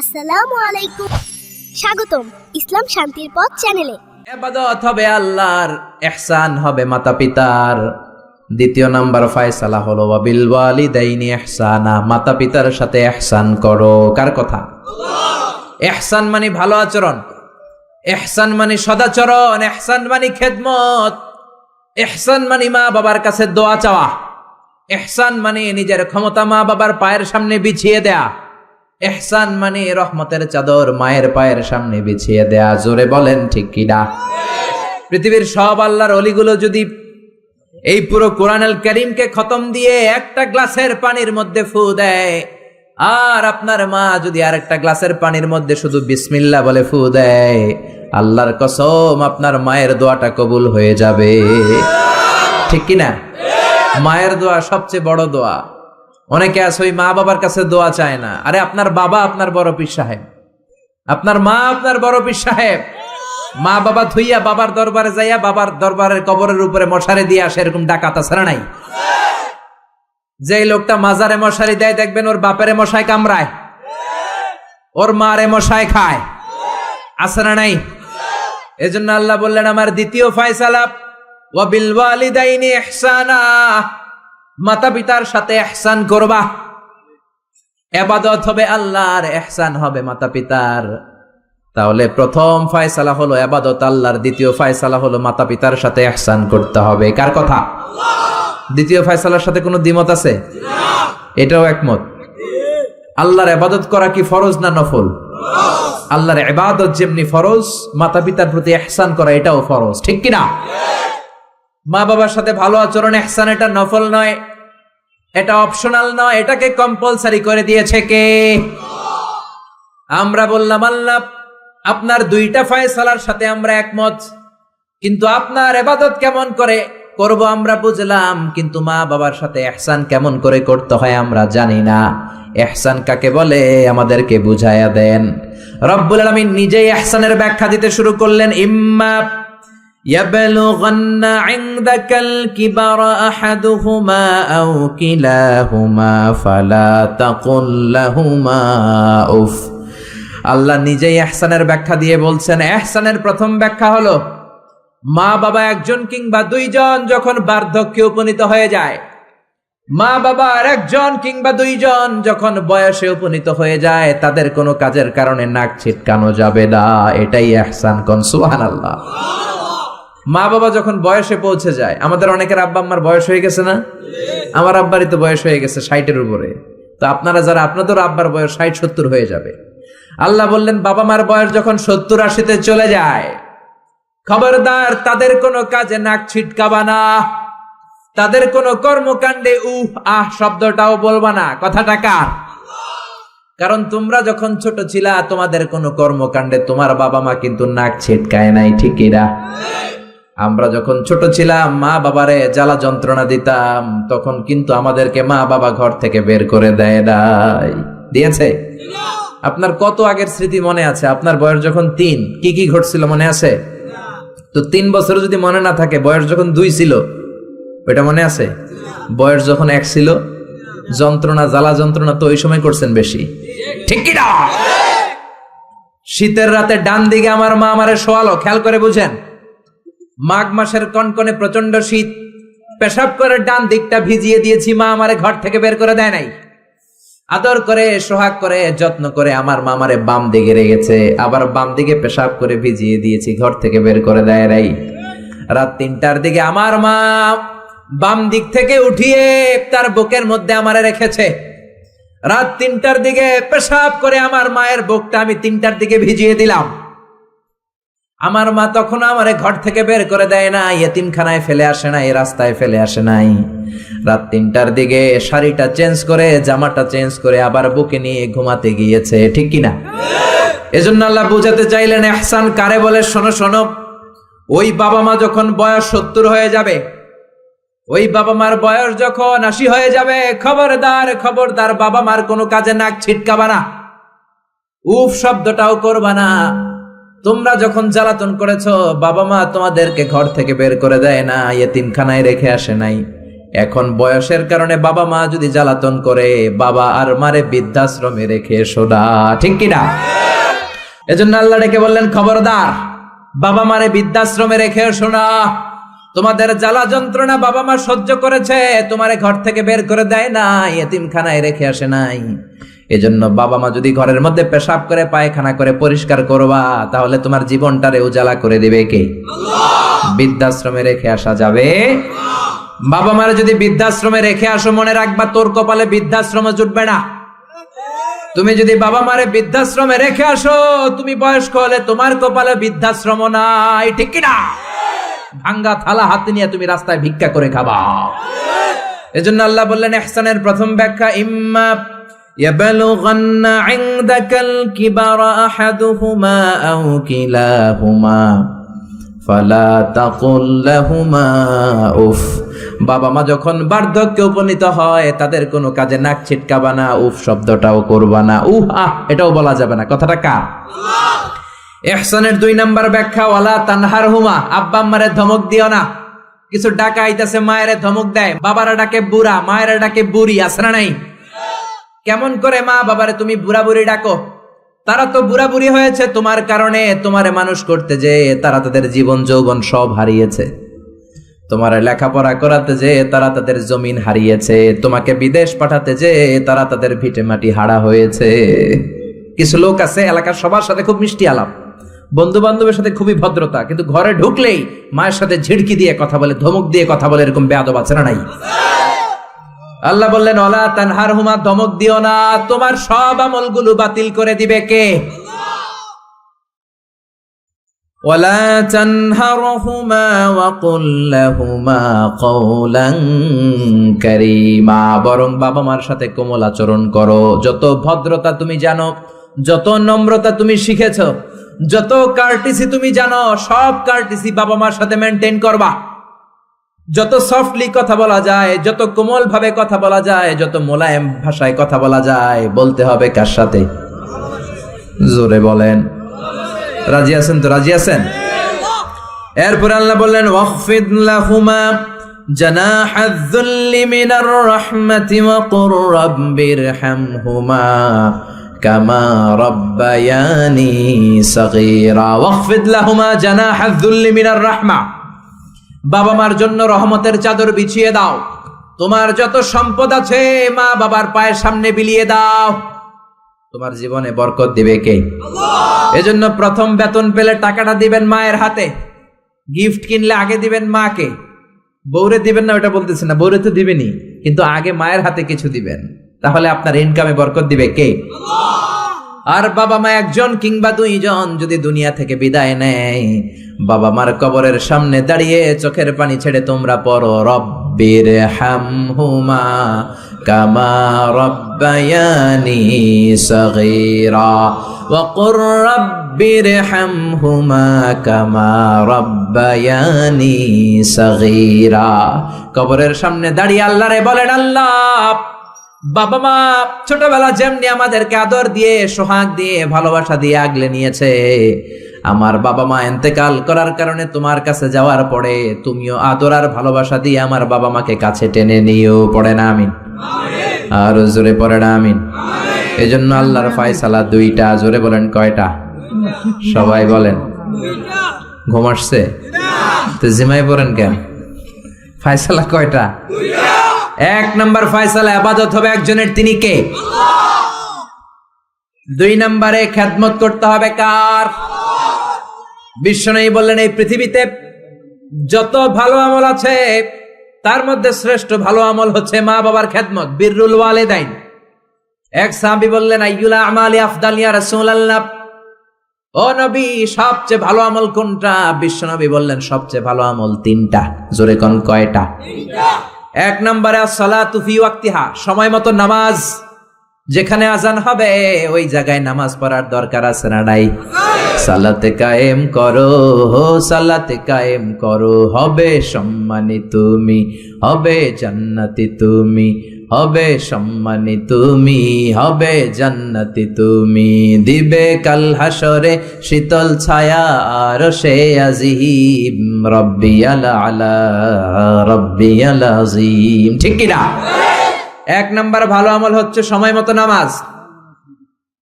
আসসালামু আলাইকুম, স্বাগতম ইসলাম শান্তির পথ চ্যানেলে। ইবাদত হবে আল্লাহর, ইহসান হবে মাতা পিতার। দ্বিতীয় নাম্বার ফয়সালা হলো ওয়াবিল ওয়ালিদাইনি ইহসানা, মাতা পিতার সাথে ইহসান করো। কার কথা? ইহসান মানে ভালো আচরণ, ইহসান মানে সদাচরণ, ইহসান মানে খেদমত, ইহসান মানে মা বাবার কাছে দোয়া চাওয়া, ইহসান মানে নিজের ক্ষমতা মা বাবার পায়ের সামনে বিছিয়ে দেয়া, ইহসান মানে রহমতের চাদর মায়ের পায়ের সামনে বিছিয়ে দেয়া। জোরে বলেন ঠিক কিনা? পৃথিবীর সব আল্লাহর ওলিগুলো যদি এই পুরো কোরআনুল কারীমকে খতম দিয়ে একটা গ্লাসের পানির মধ্যে ফু দেয়, আর আপনার মা যদি আরেকটা গ্লাসের পানির মধ্যে শুধু বিসমিল্লাহ বলে ফু দেয়, আল্লাহর কসম আপনার মায়ের দোয়াটা কবুল হয়ে যাবে। ঠিক কিনা? মায়ের দোয়া সবচেয়ে বড় দোয়া। অনেকে আছে ওই মা বাবার কাছে দোয়া চায় না। আরে আপনার বাবা আপনার বড় পীর সাহেব, আপনার মা আপনার বড় পীর সাহেব। মা বাবা থুইয়া বাবার দরবারে যাইয়া বাবার দরবারের কবরের উপরে মশারি দিয়ে আসে, এরকম ডাকাত আছে না নাই? যে লোকটা মাজারে মশারি দেয় দেখবেন ওর বাপেরে মশায় কামড়ায়, ওর মারে মশায় খায়, আছে না নাই? এজন্য আল্লাহ বললেন আমার দ্বিতীয় ফয়সালা ওয়াবিল ওয়ালিদাইনি ইহসানা, মাতা পিতার সাথে ইহসান করবা। ইবাদত হবে আল্লাহর, ইহসান হবে মাতা পিতার। তাহলে প্রথম ফয়সালা হলো ইবাদত আল্লাহর, দ্বিতীয় ফয়সালা হলো মাতা পিতার সাথে ইহসান করতে হবে। কার কথা? দ্বিতীয় ফয়সালার সাথে কোনো দ্বিমত আছে? এটাও একমত। আল্লাহর ইবাদত করা কি ফরজ না নফল? আল্লাহর ইবাদত যেমনি ফরজ, মাতা পিতার প্রতি ইহসান করা এটাও ফরজ। ঠিক কিনা? মা বাবার সাথে ভালো আচরণ ইহসান, এটা নফল নয়, এটা অপশনাল নয়, এটাকে কম্পালসারি করে দিয়েছে কে? আমরা বললাম আল্লাহ আপনার দুইটা ফয়সালার সাথে আমরা একমত, কিন্তু আপনার ইবাদত কেমন করে করব আমরা বুঝলাম, কিন্তু মা বাবার সাথে ইহসান কেমন করে করতে হয় আমরা জানি না। ইহসান কাকে বলে আমাদেরকে বুঝায়া দেন। রব্বুল আলামিন নিজেই ইহসানের ব্যাখ্যা দিতে শুরু করলেন। ইম্মা يبلغن عندك الكبر أحدهما أو كلاهما فلا تقل لهما أف। আল্লাহ নিজেই ইহসানের ব্যাখ্যা দিয়ে বলছেন, ইহসানের প্রথম ব্যাখ্যা হলো মা বাবা একজন কিংবা দুইজন যখন বার্ধক্যে উপনীত হয়ে যায়, মা বাবার একজন কিংবা দুইজন যখন বয়সে উপনীত হয়ে যায়, তাদের কোনো কাজের কারণে নাক ছিটকানো যাবে না। এটাই ইহসান। কোন সুবহানাল্লাহ। মা বাবা যখন বয়সে পৌঁছে যায়, আমাদের অনেকের আব্বা আম্মার বয়স হয়ে গেছে না? আমার আব্বারই তো বয়স হয়ে গেছে 60-এর উপরে। তো আপনারা যারা, আপনাদের আব্বার বয়স 60-70 হয়ে যাবে। আল্লাহ বললেন বাবা মার বয়স যখন 70-80-তে চলে যায়, খবরদার তাদের কোনো কাজে নাক ছিটকাবা না, তাদের কোনো কর্মকাণ্ডে উহ আহ শব্দটাও বলবা না। কথাটা কার? কারণ তোমরা যখন ছোট ছিলা তোমাদের কোনো কর্মকাণ্ডে তোমার বাবা মা কিন্তু নাক ছিটকায় নাই। ঠিক কিনা? আমরা যখন ছোট ছিলাম মা বাবারে জ্বালা যন্ত্রণা দিতাম, তখন কিন্তু আমাদেরকে মা বাবা ঘর থেকে বের করে দেয় নাই। দিয়েছে? আপনার কত আগের স্মৃতি মনে আছে? আপনার বয়স যখন 3 কি কি ঘটছিল মনে আছে? তো 3 বছর যদি মনে না থাকে, বয়স যখন 2 ছিল ওইটা মনে আছে? বয়স যখন 1 ছিল, যন্ত্রণা জ্বালা যন্ত্রণা তো ওই সময় করছেন বেশি। ঠিক কিনা? শীতের রাতে ডান দিকে আমার মা আমারে শোয়ালো, খেয়াল করে বুঝেন। মাঘ মাসের কনকনে প্রচন্ড শীত, পেশাব করে ডান দিকটা ভিজিয়ে দিয়েছি, মা আমারে ঘর থেকে বের করে দেয় নাই। আদর করে সোহাগ করে যত্ন করে আমার মা আমারে বাম দিকে রেখেছে, আবার বাম দিকে পেশাব করে ভিজিয়ে দিয়েছি, ঘর থেকে বের করে দেয় নাই। রাত 3টার দিকে আমার মা বাম দিক থেকে উঠিয়ে তার বুকের মধ্যে আমারে রেখেছে। রাত 3টার দিকে পেশাব করে আমার মায়ের বুকটা আমি 3টার দিকে ভিজিয়ে দিলাম। আমার মা তখন আমারে ঘর থেকে বের করে দেয় না, ইয়েতিমখানায় ফেলে আসে নাই, রাস্তায় ফেলে আসে নাই। রাত 3টার দিকে শাড়িটা চেঞ্জ করে জামাটা চেঞ্জ করে আবার বুকে নিয়ে ঘুমাতে গিয়েছে। ঠিক কিনা? এজন্য আল্লাহ বুঝাতে চাইলেন ইহসান কারে বলে। শোনো শোনো, ওই বাবা মা যখন বয়স 70 হয়ে যাবে, ওই বাবা মার বয়স যখন 80 হয়ে যাবে, খবরদার খবরদার বাবা মার কোনো কাজে নাক ছিটকাবা না, উফ শব্দটাও করবা না। তোমরা যখন জ্বালাতন করেছো, বাবা মা তোমাদেরকে ঘর থেকে বের করে দেয় না, ইয়েতিমখানায় রেখে আসে নাই, এখন বয়সের কারণে বাবা মা যদি জ্বালাতন করে, বাবা আর মারে বৃদ্ধাশ্রমে রেখে এসো না, ঠিক কিনা? এজন্য আল্লাহ ডেকে বললেন, খবরদার, বাবা মারে বৃদ্ধাশ্রমে রেখে এসো না। তোমাদের জ্বালা যন্ত্রণা বাবা মা সহ্য করেছে, তোমারে ঘর থেকে বের করে দেয় নাই, এতিমখানায় রেখে আসে নাই। এজন্য বাবা মা যদি ঘরের মধ্যে পেশাব করে, পায়খানা করে পরিষ্কার করবা, তাহলে তোমার জীবনটারে উজালা করে দিবে কে? বৃদ্ধাশ্রমে রেখে আসা যাবে? বাবা মারে যদি বৃদ্ধাশ্রমে রেখে আসো, মনে রাখবা তোর কপালে বৃদ্ধাশ্রম জুটবে না। তুমি যদি বাবা মারে বৃদ্ধাশ্রমে রেখে আসো, তুমি বয়স্ক হলে তোমার কপালে বৃদ্ধাশ্রম নাই, ঠিক কিনা? ভাঙ্গা থালা হাতে নিয়ে তুমি রাস্তায় ভিক্ষা করে খাবা। এজন্য আল্লাহ বললেন, ইহসানের প্রথম ব্যাখ্যা, ইম্মা ইয়াবলুগান্না ইনদাকাল কিবারা আহাদুহুমা আও কিলাহুমা ফালা তাকুল লাহুমা উফ। বাবা মা যখন বার্ধক্যে উপনীত হয়, তাদের কোনো কাজে নাক ছিটকাবা না, উফ শব্দটাও করবা না, উহ আহ এটাও বলা যাবে না। কথাটা কার? ইহসানের 2 নাম্বার ব্যাখ্যা, ওয়ালা তানহারহুমা, আব্বা আম্মারে ধমক দিও না। কিছু ডাকা আইতাছে, মায়েরে ধমক দেয়, বাবারা ডাকে বুড়া, মায়েরা ডাকে বুড়ি, আছে না নাই? কেমন করে মা বাবারে তুমি বুড়া বুড়ি ডাকো? তারা তো বুড়া বুড়ি হয়েছে তোমার কারণে। তোমারে মানুষ করতে যে তারা তাদের জীবন যৌবন সব হারিয়েছে, তোমার লেখাপড়া করাতে যে তারা তাদের জমিন হারিয়েছে, তোমাকে বিদেশ পাঠাতে যে তারা তাদের ভিটে মাটি হারা হয়েছে। কিছু লোক আছে এলাকার সবার সাথে খুব মিষ্টি আলাপ, বন্ধু বান্ধবের সাথে খুবই ভদ্রতা, কিন্তু ঘরে ঢুকলেই মায়ের সাথে ঝিড়কি দিয়ে কথা বলে, ধমক দিয়ে কথা বলে, এরকম বেয়াদব আছে না নাই? আল্লাহ বললেন, ওয়ালা তানহারহুমা, ধমক দিও না, তোমার সব আমলগুলো বাতিল করে দিবে কে? ওয়ালা তানহারহুমা ওয়া কুল লাহুমা কওলান কারীমা, বরং বাবা মার সাথে কোমল আচরণ করো। যত ভদ্রতা তুমি জানো, যত নম্রতা তুমি শিখেছো, যত কার্টিসি তুমি জানো, সব কার্টিসি বাবা মার সাথে মেনটেন করবা। যত সফটলি কথা বলা যায়, যত কোমল ভাবে কথা বলা যায়, যত মোলায়েম ভাষায় কথা বলা যায়, বলতে হবে কার সাথে? জোরে বলেন, রাজি আছেন তো? রাজি আছেন? এরপর আল্লাহ বললেন, ওয়াখফিদ লাহুমা জানাহায যুল্লি মিনার রাহমাতি ওয়া কুর রাব্বিরহামহুমা কামা রাব্বায়ানি সাগীরা। ওয়াখফিদ লাহুমা জানাহায যুল্লি মিনার রাহমা, বাবা মার জন্য রহমতের চাদর বিছিয়ে দাও। তোমার যত সম্পদ আছে মা বাবার পায়ের সামনে বিলিয়ে দাও, তোমার জীবনে বরকত দিবে কে? এজন্য প্রথম বেতন পেলে টাকাটা দিবেন মায়ের হাতে, গিফট কিনলে আগে দিবেন মাকে। বউরে দিবেন না ওটা বলতেছে না, বউরে তো দিবেনই, কিন্তু আগে মায়ের হাতে কিছু দিবেন, তাহলে আপনার ইনকামে বরকত দিবে কে? আর বাবা মা একজন কিংবা 2 জন যদি দুনিয়া থেকে বিদায় নেয়, বাবা মার কবরের সামনে দাঁড়িয়ে চোখের পানি ছেড়ে তোমরা পড়ো, রব্বিরহামহুমা কামা রাব্বায়ানি সাগীরা ওয়া কুর রাব্বিরহামহুমা কামা রাব্বায়ানি সাগীরা। কবরের সামনে দাঁড়িয়ে আল্লাহরে বলেন, আল্লাহ, বাবা মা ছোটবেলা যেমনি আমাদেরকে আদর দিয়ে, সোহাগ দিয়ে, ভালোবাসা দিয়ে আগলে নিয়েছে, আমার বাবা মা ইন্তেকাল করার কারণে তোমার কাছে যাওয়ার পরে তুমিও আদর আর ভালোবাসা দিয়ে আমার বাবা মাকে কাছে টেনে নিও। পড়ে না আমিন? আর জোরে পড়ে না আমিন? এজন্য আল্লাহর ফয়সালা 2টা। জোরে বলেন, কয়টা? সবাই বলেন। ঘুম আসছে তো জিমাই পড়েন কেন? ফয়সালা কয়টা? 1 নাম্বার ফয়সালা, ইবাদত হবে একজনের, তিনি কে? 2 নম্বরে খেদমত করতে হবে কার? বিশ্বনবী বললেন, এই পৃথিবীতে যত ভালো আমল আছে তার মধ্যে শ্রেষ্ঠ ভালো আমল হচ্ছে মা বাবার খেদমত, বিররুল ওয়ালিদাইন। এক সাহাবী বললেন, আইয়ুল আমালি আফদাল ইয়া রাসূলুল্লাহ, ও নবী সবচেয়ে ভালো আমল কোনটা? বিশ্বনবী বললেন, সবচেয়ে ভালো আমল 3টা। জোরে কোন কয়টা? 1 নম্বরে as-সালাতু ফি ওয়াক্তিহা, সময় মতো নামাজ। যেখানে আজান হবে ওই জায়গায় নামাজ পড়ার দরকার আছে না নাই? সালাতে কায়েম করো, সালাতে কায়েম করো, হবে সম্মানী তুমি, হবে জান্নাতি তুমি, হবে সম্মানী তুমি, হবে জান্নাতি তুমি, দিবে কাল হাসরে শীতল ছায়া আরশে আজিম, রব্বিয়াল আলা রব্বিয়াল আযীম। ঠিক কি না? এক নাম্বার ভালো আমল হচ্ছে সময় মতো নামাজ।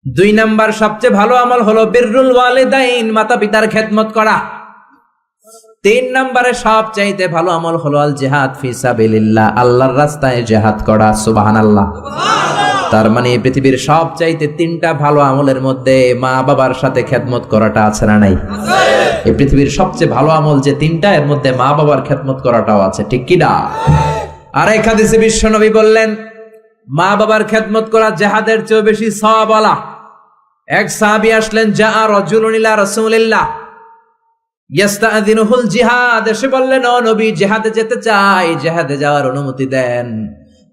2 নাম্বার সবচেয়ে ভালো আমল হলো বিররুল ওয়ালিদাইন, মাতা পিতার খেদমত করা। 3 নম্বরে সবচাইতে ভালো আমল হলো আল জিহাদ ফি সাবিলিল্লাহ, আল্লাহর রাস্তায় জিহাদ করা। সুবহানাল্লাহ। তার মানে পৃথিবীর সবচাইতে 3টা ভালো আমলের মধ্যে মা বাবার সাথে খেদমত করাটা আছে না নাই? এই পৃথিবীর সবচেয়ে ভালো আমল যে 3টা, এর মধ্যে মা বাবার খেদমত করাটাও আছে। ঠিক কি না? আর এক হাদিসে বিশ্বনবী বললেন, মা বাবার খেদমত করা জিহাদের চেয়ে বেশি সওয়াবওয়ালা। এক সাহাবী আসলেন, জাআ রাজুলুন ইলা রাসূলিল্লাহ ইয়াস্তাযিনুহুল জিহাদ, এসে বললেন, ও নবী, জিহাদে যেতে চাই, জিহাদে যাওয়ার অনুমতি দেন।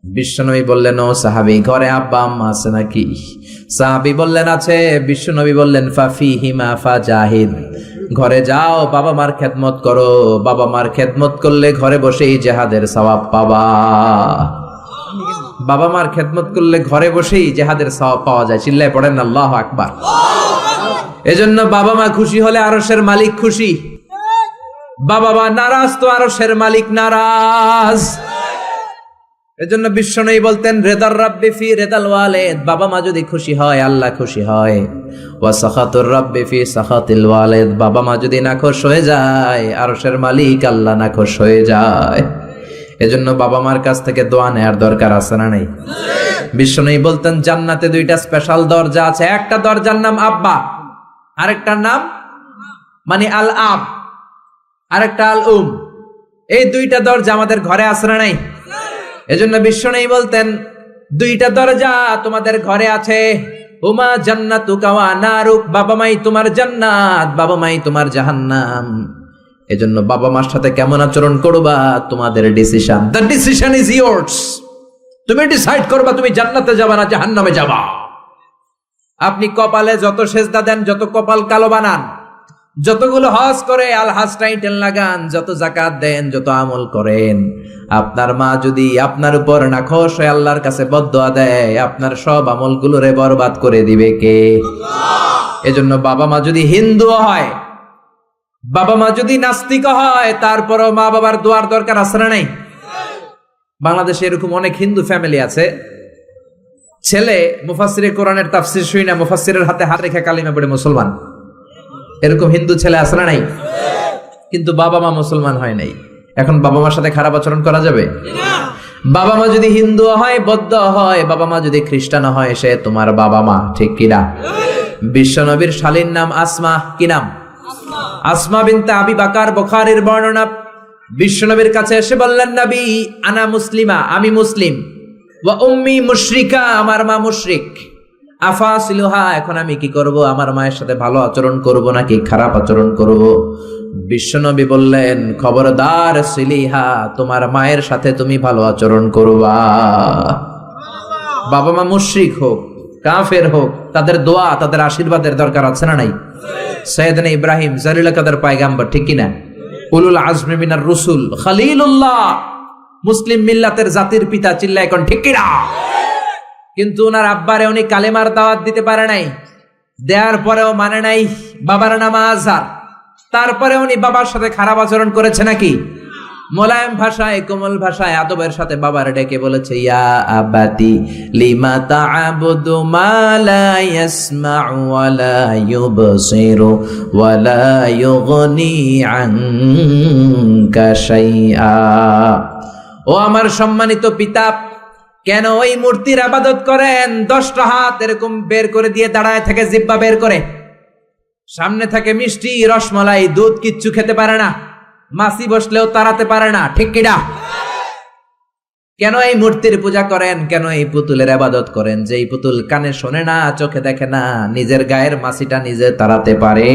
বিশ্বনবী বললেন, ও সাহাবী, ঘরে আব্বা আম্মা আছে নাকি? সাহাবী বললেন, আছে। বিশ্বনবী বললেন, ফাফিহিমা ফাজাহিদ, ঘরে যাও, বাবা মার খেদমত করো। বাবা মার খেদমত করলে ঘরে বসেই জিহাদের সওয়াব পাবা। বাবা মার খেদমত করলে ঘরে বসেই জিহাদের সওয়াব পাওয়া যায়। চিল্লায় পড়েন আল্লাহু আকবার। এজন্য বাবা মা খুশি হলে আরশের মালিক খুশি, বাবা মা নারাজ তো আরশের মালিক নারাজ। এজন্য বিশ্বনবী বলতেন, রেদার রাব্বি ফি রেদাল ওয়ালিদ, বাবা মা যদি খুশি হয় আল্লাহ খুশি হয়। ওয়া সাখাতুর রাব্বি ফি সাখাতিল ওয়ালিদ, বাবা মা যদি নাখোশ হয়ে যায় আরশের মালিক আল্লাহ নাখোশ হয়ে যায়। এজন্য বাবা মার কাছ থেকে দোয়া নেয়ার দরকার আছে না নাই? বিশ্বনবী বলতেন, জান্নাতে 2টা স্পেশাল দরজা আছে। একটা দরজার নাম আব্বা, আরেকটার নাম মানে আল আব, আরেকটা আল উম। এই 2টা দরজা আমাদের ঘরে আছে না নাই? এজন্য বিশ্বনবী বলতেন, 2টা দরজা তোমাদের ঘরে আছে। উমা জান্নাতুকা ওয়া নারুক, বাবা মাই তোমার জান্নাত, বাবা মাই তোমার জাহান্নাম। এজন্য বাবা মার সাথে কেমন আচরণ করবা তোমাদের decision. The decision is yours. তুমি ডিসাইড করবা তুমি জান্নাতে যাবা না জাহান্নামে যাবা। আপনি কপালে যত সেজদা দেন, যত কপাল কালো বানান, যতগুলো হজ করে আল হাজ টাইটেল লাগান, যত যাকাত দেন, যত আমল করেন, আপনার মা যদি আপনার উপর নাখোশ হয়ে আল্লাহর কাছে বদদোয়া দেয়, আপনার সব আমলগুলোরে বরবাদ করে দিবে কে? এজন্য বাবা মা যদি হিন্দু হয়, বাবা মা যদি নাস্তিক হয়, তারপরও মা বাবার দোয়ার দরকার আছে না নাই? বাংলাদেশে এরকম অনেক হিন্দু ফ্যামিলি আছে, ছেলে মুফাসসিরে কোরআনের তাফসীর শুই না, মুফাসসিরের হাতে হাত রেখে কালিমা পড়ে মুসলমান। এরকম হিন্দু ছেলে আছে না নাই? কিন্তু বাবা মা মুসলমান হয় নাই। এখন বাবা মার সাথে খারাপ আচরণ করা যাবে? বাবা মা যদি হিন্দু হয়, বৌদ্ধ হয়, বাবা মা যদি খ্রিস্টান হয়, সে তোমার বাবা মা। ঠিক কিনা? বিশ্বনবীর শালীর নাম আসমা। কি নাম? আসমা বিনতে আবি বকর, বুখারীর বর্ণনা। বিশ্বনবীর কাছে এসে বললেন, নবী, আনা মুসলিমা, আমি মুসলিম, ওয়া উম্মি মুশরিকা, আমার মা মুশরিক, আফাসিলুহা, এখন আমি কি করব? আমার মায়ের সাথে ভালো আচরণ করব নাকি খারাপ আচরণ করব? বিশ্বনবী বললেন, খবরদার সিলিহা, তোমার মায়ের সাথে তুমি ভালো আচরণ করবা। বাবা মা মুশরিক হোক, কাফের হোক, তাদের দোয়া, তাদের আশীর্বাদের দরকার আছে না নাই? সাইয়েদনা ইব্রাহিম জালিল কাদের পয়গাম্বর, ঠিক কিনা? উলুল আজমি মিনার রুসুল, খলিলুল্লাহ, মুসলিম মিল্লাতের জাতির পিতা। চিল্লায় এখন ঠিক কিনা? কিন্তু ওনার আব্বারে উনি কালেমার দাওয়াত দিতে পারে নাই, দেওয়ার পরেও মানে নাই। বাবার নাম আজহার, তারপরে উনি বাবার সাথে খারাপ আচরণ করেছে নাকি? মোলায়েম ভাষায়, কোমল ভাষায়, আদবের সাথে বাবার ডেকে বলেছে, ইয়া আবাতি লিমা তা'বুদু মা লা ইয়াসমা'ু ওয়া লা ইউবসিরু ওয়া লা ইউগনি আনকা শাইআ। ও আমার সম্মানিত পিতা, কেন ওই মূর্তির ইবাদত করেন? 10টা হাত এরকম বের করে দিয়ে দাঁড়ায় থাকে, জিহ্বা বের করে, সামনে থাকে মিষ্টি, রসমালাই, দুধ, কিচ্ছু খেতে পারে না, মাছি বসলেও তাড়াতে পারে না। ঠিক কিনা? কেন এই মূর্তির পূজা করেন? কেন এই পুতুলের ইবাদত করেন? যে এই পুতুল কানে শোনে না, চোখে দেখে না, নিজের গায়ের মাছিটা নিজে তাড়াতে পারে?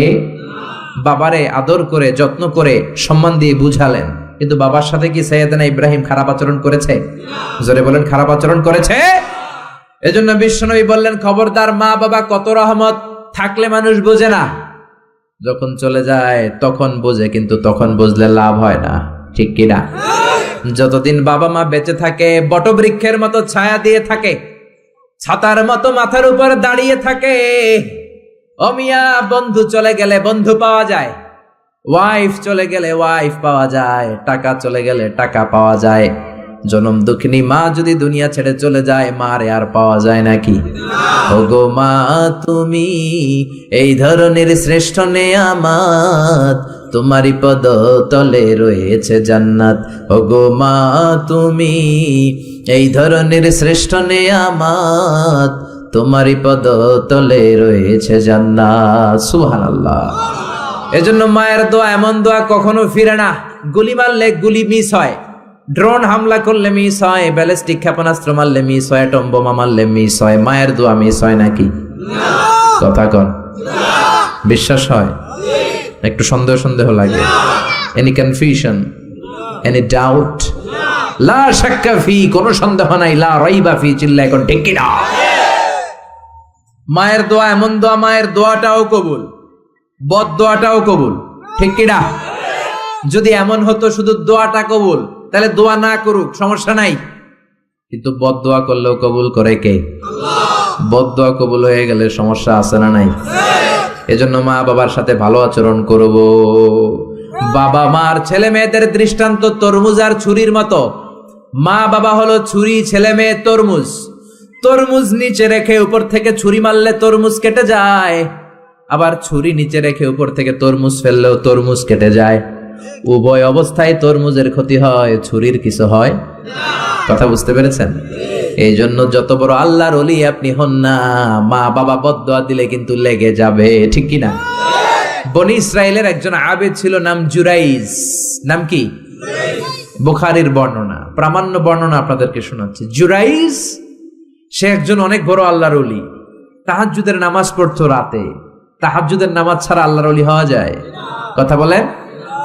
বাবারে আদর করে, যত্ন করে, সম্মান দিয়ে বুঝালেন, কিন্তু বাবার সাথে কি সাইয়েদনা ইব্রাহিম খারাপ আচরণ করেছে? জোরে বলেন, খারাপ আচরণ করেছে? এজন্য বিশ্বনবী বললেন, খবরদার, মা বাবা কত রহমত, থাকলে মানুষ বোঝে না, যখন চলে যায় তখন বোঝে, কিন্তু তখন বুঝলে লাভ হয় না। ঠিক কিনা? যতদিন বাবা মা বেঁচে থাকে বটবৃক্ষের মতো ছায়া দিয়ে থাকে, ছাতার মতো মাথার উপর দাঁড়িয়ে থাকে। অমিয়া বন্ধু চলে গেলে বন্ধু পাওয়া যায়, ওয়াইফ চলে গেলে ওয়াইফ পাওয়া যায়, টাকা চলে গেলে টাকা পাওয়া যায়। জনম দুঃখিনী মা যদি দুনিয়া ছেড়ে চলে যায়, মারে আর পাওয়া যায় নাকি? ওগো মা তুমি এই ধরনের শ্রেষ্ঠ নেয়ামত, তোমারই পদ তলে রয়েছে জান্নাত। ওগো মা তুমি এই ধরনের শ্রেষ্ঠ নেয়ামত, তোমারই পদ তলে রয়েছে জান্নাত। সুবহানাল্লাহ। এজন্য মায়ের দোয়া এমন দোয়া কখনো ফিরে না। গুলি মারলে গুলি মিস হয়, ড্রোন হামলা করলে মিস হয়, ব্যালিস্টিক ক্ষেপণাস্ত্র মারলে মিস হয়, অ্যাটম বোমা মারলে মিস হয়, মায়ের দোয়া মিস হয় নাকি? কথা কন, বিশ্বাস হয়? একটু সন্দেহ সন্দেহ লাগে? Any confusion, any doubt? লা শাক্কা ফি, কোনো সন্দেহ নাই, লা রাইবা ফি, চিল্লায় এখন ঠিক কিনা? মায়ের দোয়া এমন দোয়া, মায়ের দোয়াটাও কবুল, বদ দোয়াটাও কবুল, ঠিক কিনা? যদি এমন হতো শুধু দোয়াটা কবুল, তাহলে দোয়া না করুক সমস্যা নাই, কিন্তু বদ দোয়া করলেও কবুল করে কে? বদ দোয়া কবুল হয়ে গেলে সমস্যা আছে না নাই? এজন্য মা বাবার সাথে ভালো আচরণ করব। বাবা মার ছেলে মেয়েদের দৃষ্টান্ত তরমুজ আর ছুরির মতো। মা বাবা হলো ছুরি, ছেলে মেয়ে তরমুজ। তরমুজ নিচে রেখে উপর থেকে ছুরি মারলে তরমুজ কেটে যায়, আবার ছুরি নিচে রেখে উপর থেকে তরমুজ ফেললেও তরমুজ কেটে যায়। উভয় অবস্থায় তরমুজের ক্ষতি হয়, ছুরির কিছু হয়। কথা বুঝতে পেরেছেন? এই জন্য যত বড় আল্লাহর ওলি আপনি হন না, মা বাবা বদদোয়া দিলে কিন্তু লেগে যাবে, ঠিক কিনা? বনি ইসরায়েলের একজন আবেদ ছিল, নাম জুরাইজ। নাম কি? বুখারীর বর্ণনা, প্রামাণ্য বর্ণনা আপনাদেরকে শোনাচ্ছি। জুরাইজ সে একজন অনেক বড় আল্লাহর ওলি। তাহাজ্জুদের নামাজ পড়তো রাতে। তাহাজ্জুদের নামাজ ছাড়া আল্লাহর ওলি হওয়া যায়? কথা বলেন।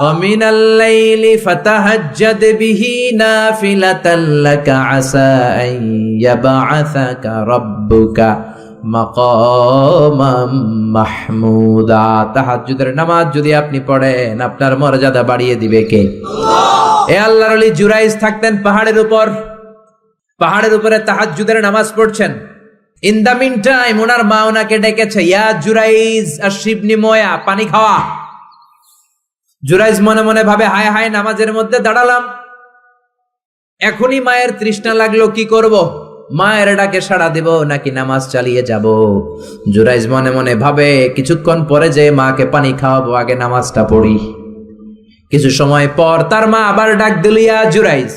ومن الليل فتهجد به نافلة لك عسى أن يبعثك ربك مقاما محمودا। তাহাজ্জুদের নামাজ যদি আপনি পড়েন, আপনার মর্যাদা বাড়িয়ে দিবে কে? আল্লাহ। এ আল্লাহর ওলি জুরাইজ থাকতেন পাহাড়ের উপর। পাহাড়ের উপরে তাহাজ্জুদের নামাজ পড়ছেন। ইন দা মিন টাইম ওনার মা ওনাকে ডেকেছে, ইয়া জুরাইজ আশরিবনি ময়া, পানি খাওয়া। জুরাইজ মনে মনে ভাবে, হায় হায়, নামাজের মধ্যে দাঁড়ালাম, এখনই মায়ের তৃষ্ণা লাগলো, কি করব? মায়ের ডাকে সাড়া দেব নাকি নামাজ চালিয়ে যাব? জুরাইজ মনে মনে ভাবে, কিছুক্ষণ পরে যে মাকে পানি খাওয়াবো, আগে নামাজটা পড়ি। কিছু সময় পর তার মা আবার ডাক দিল, ইয়া জুরাইজ।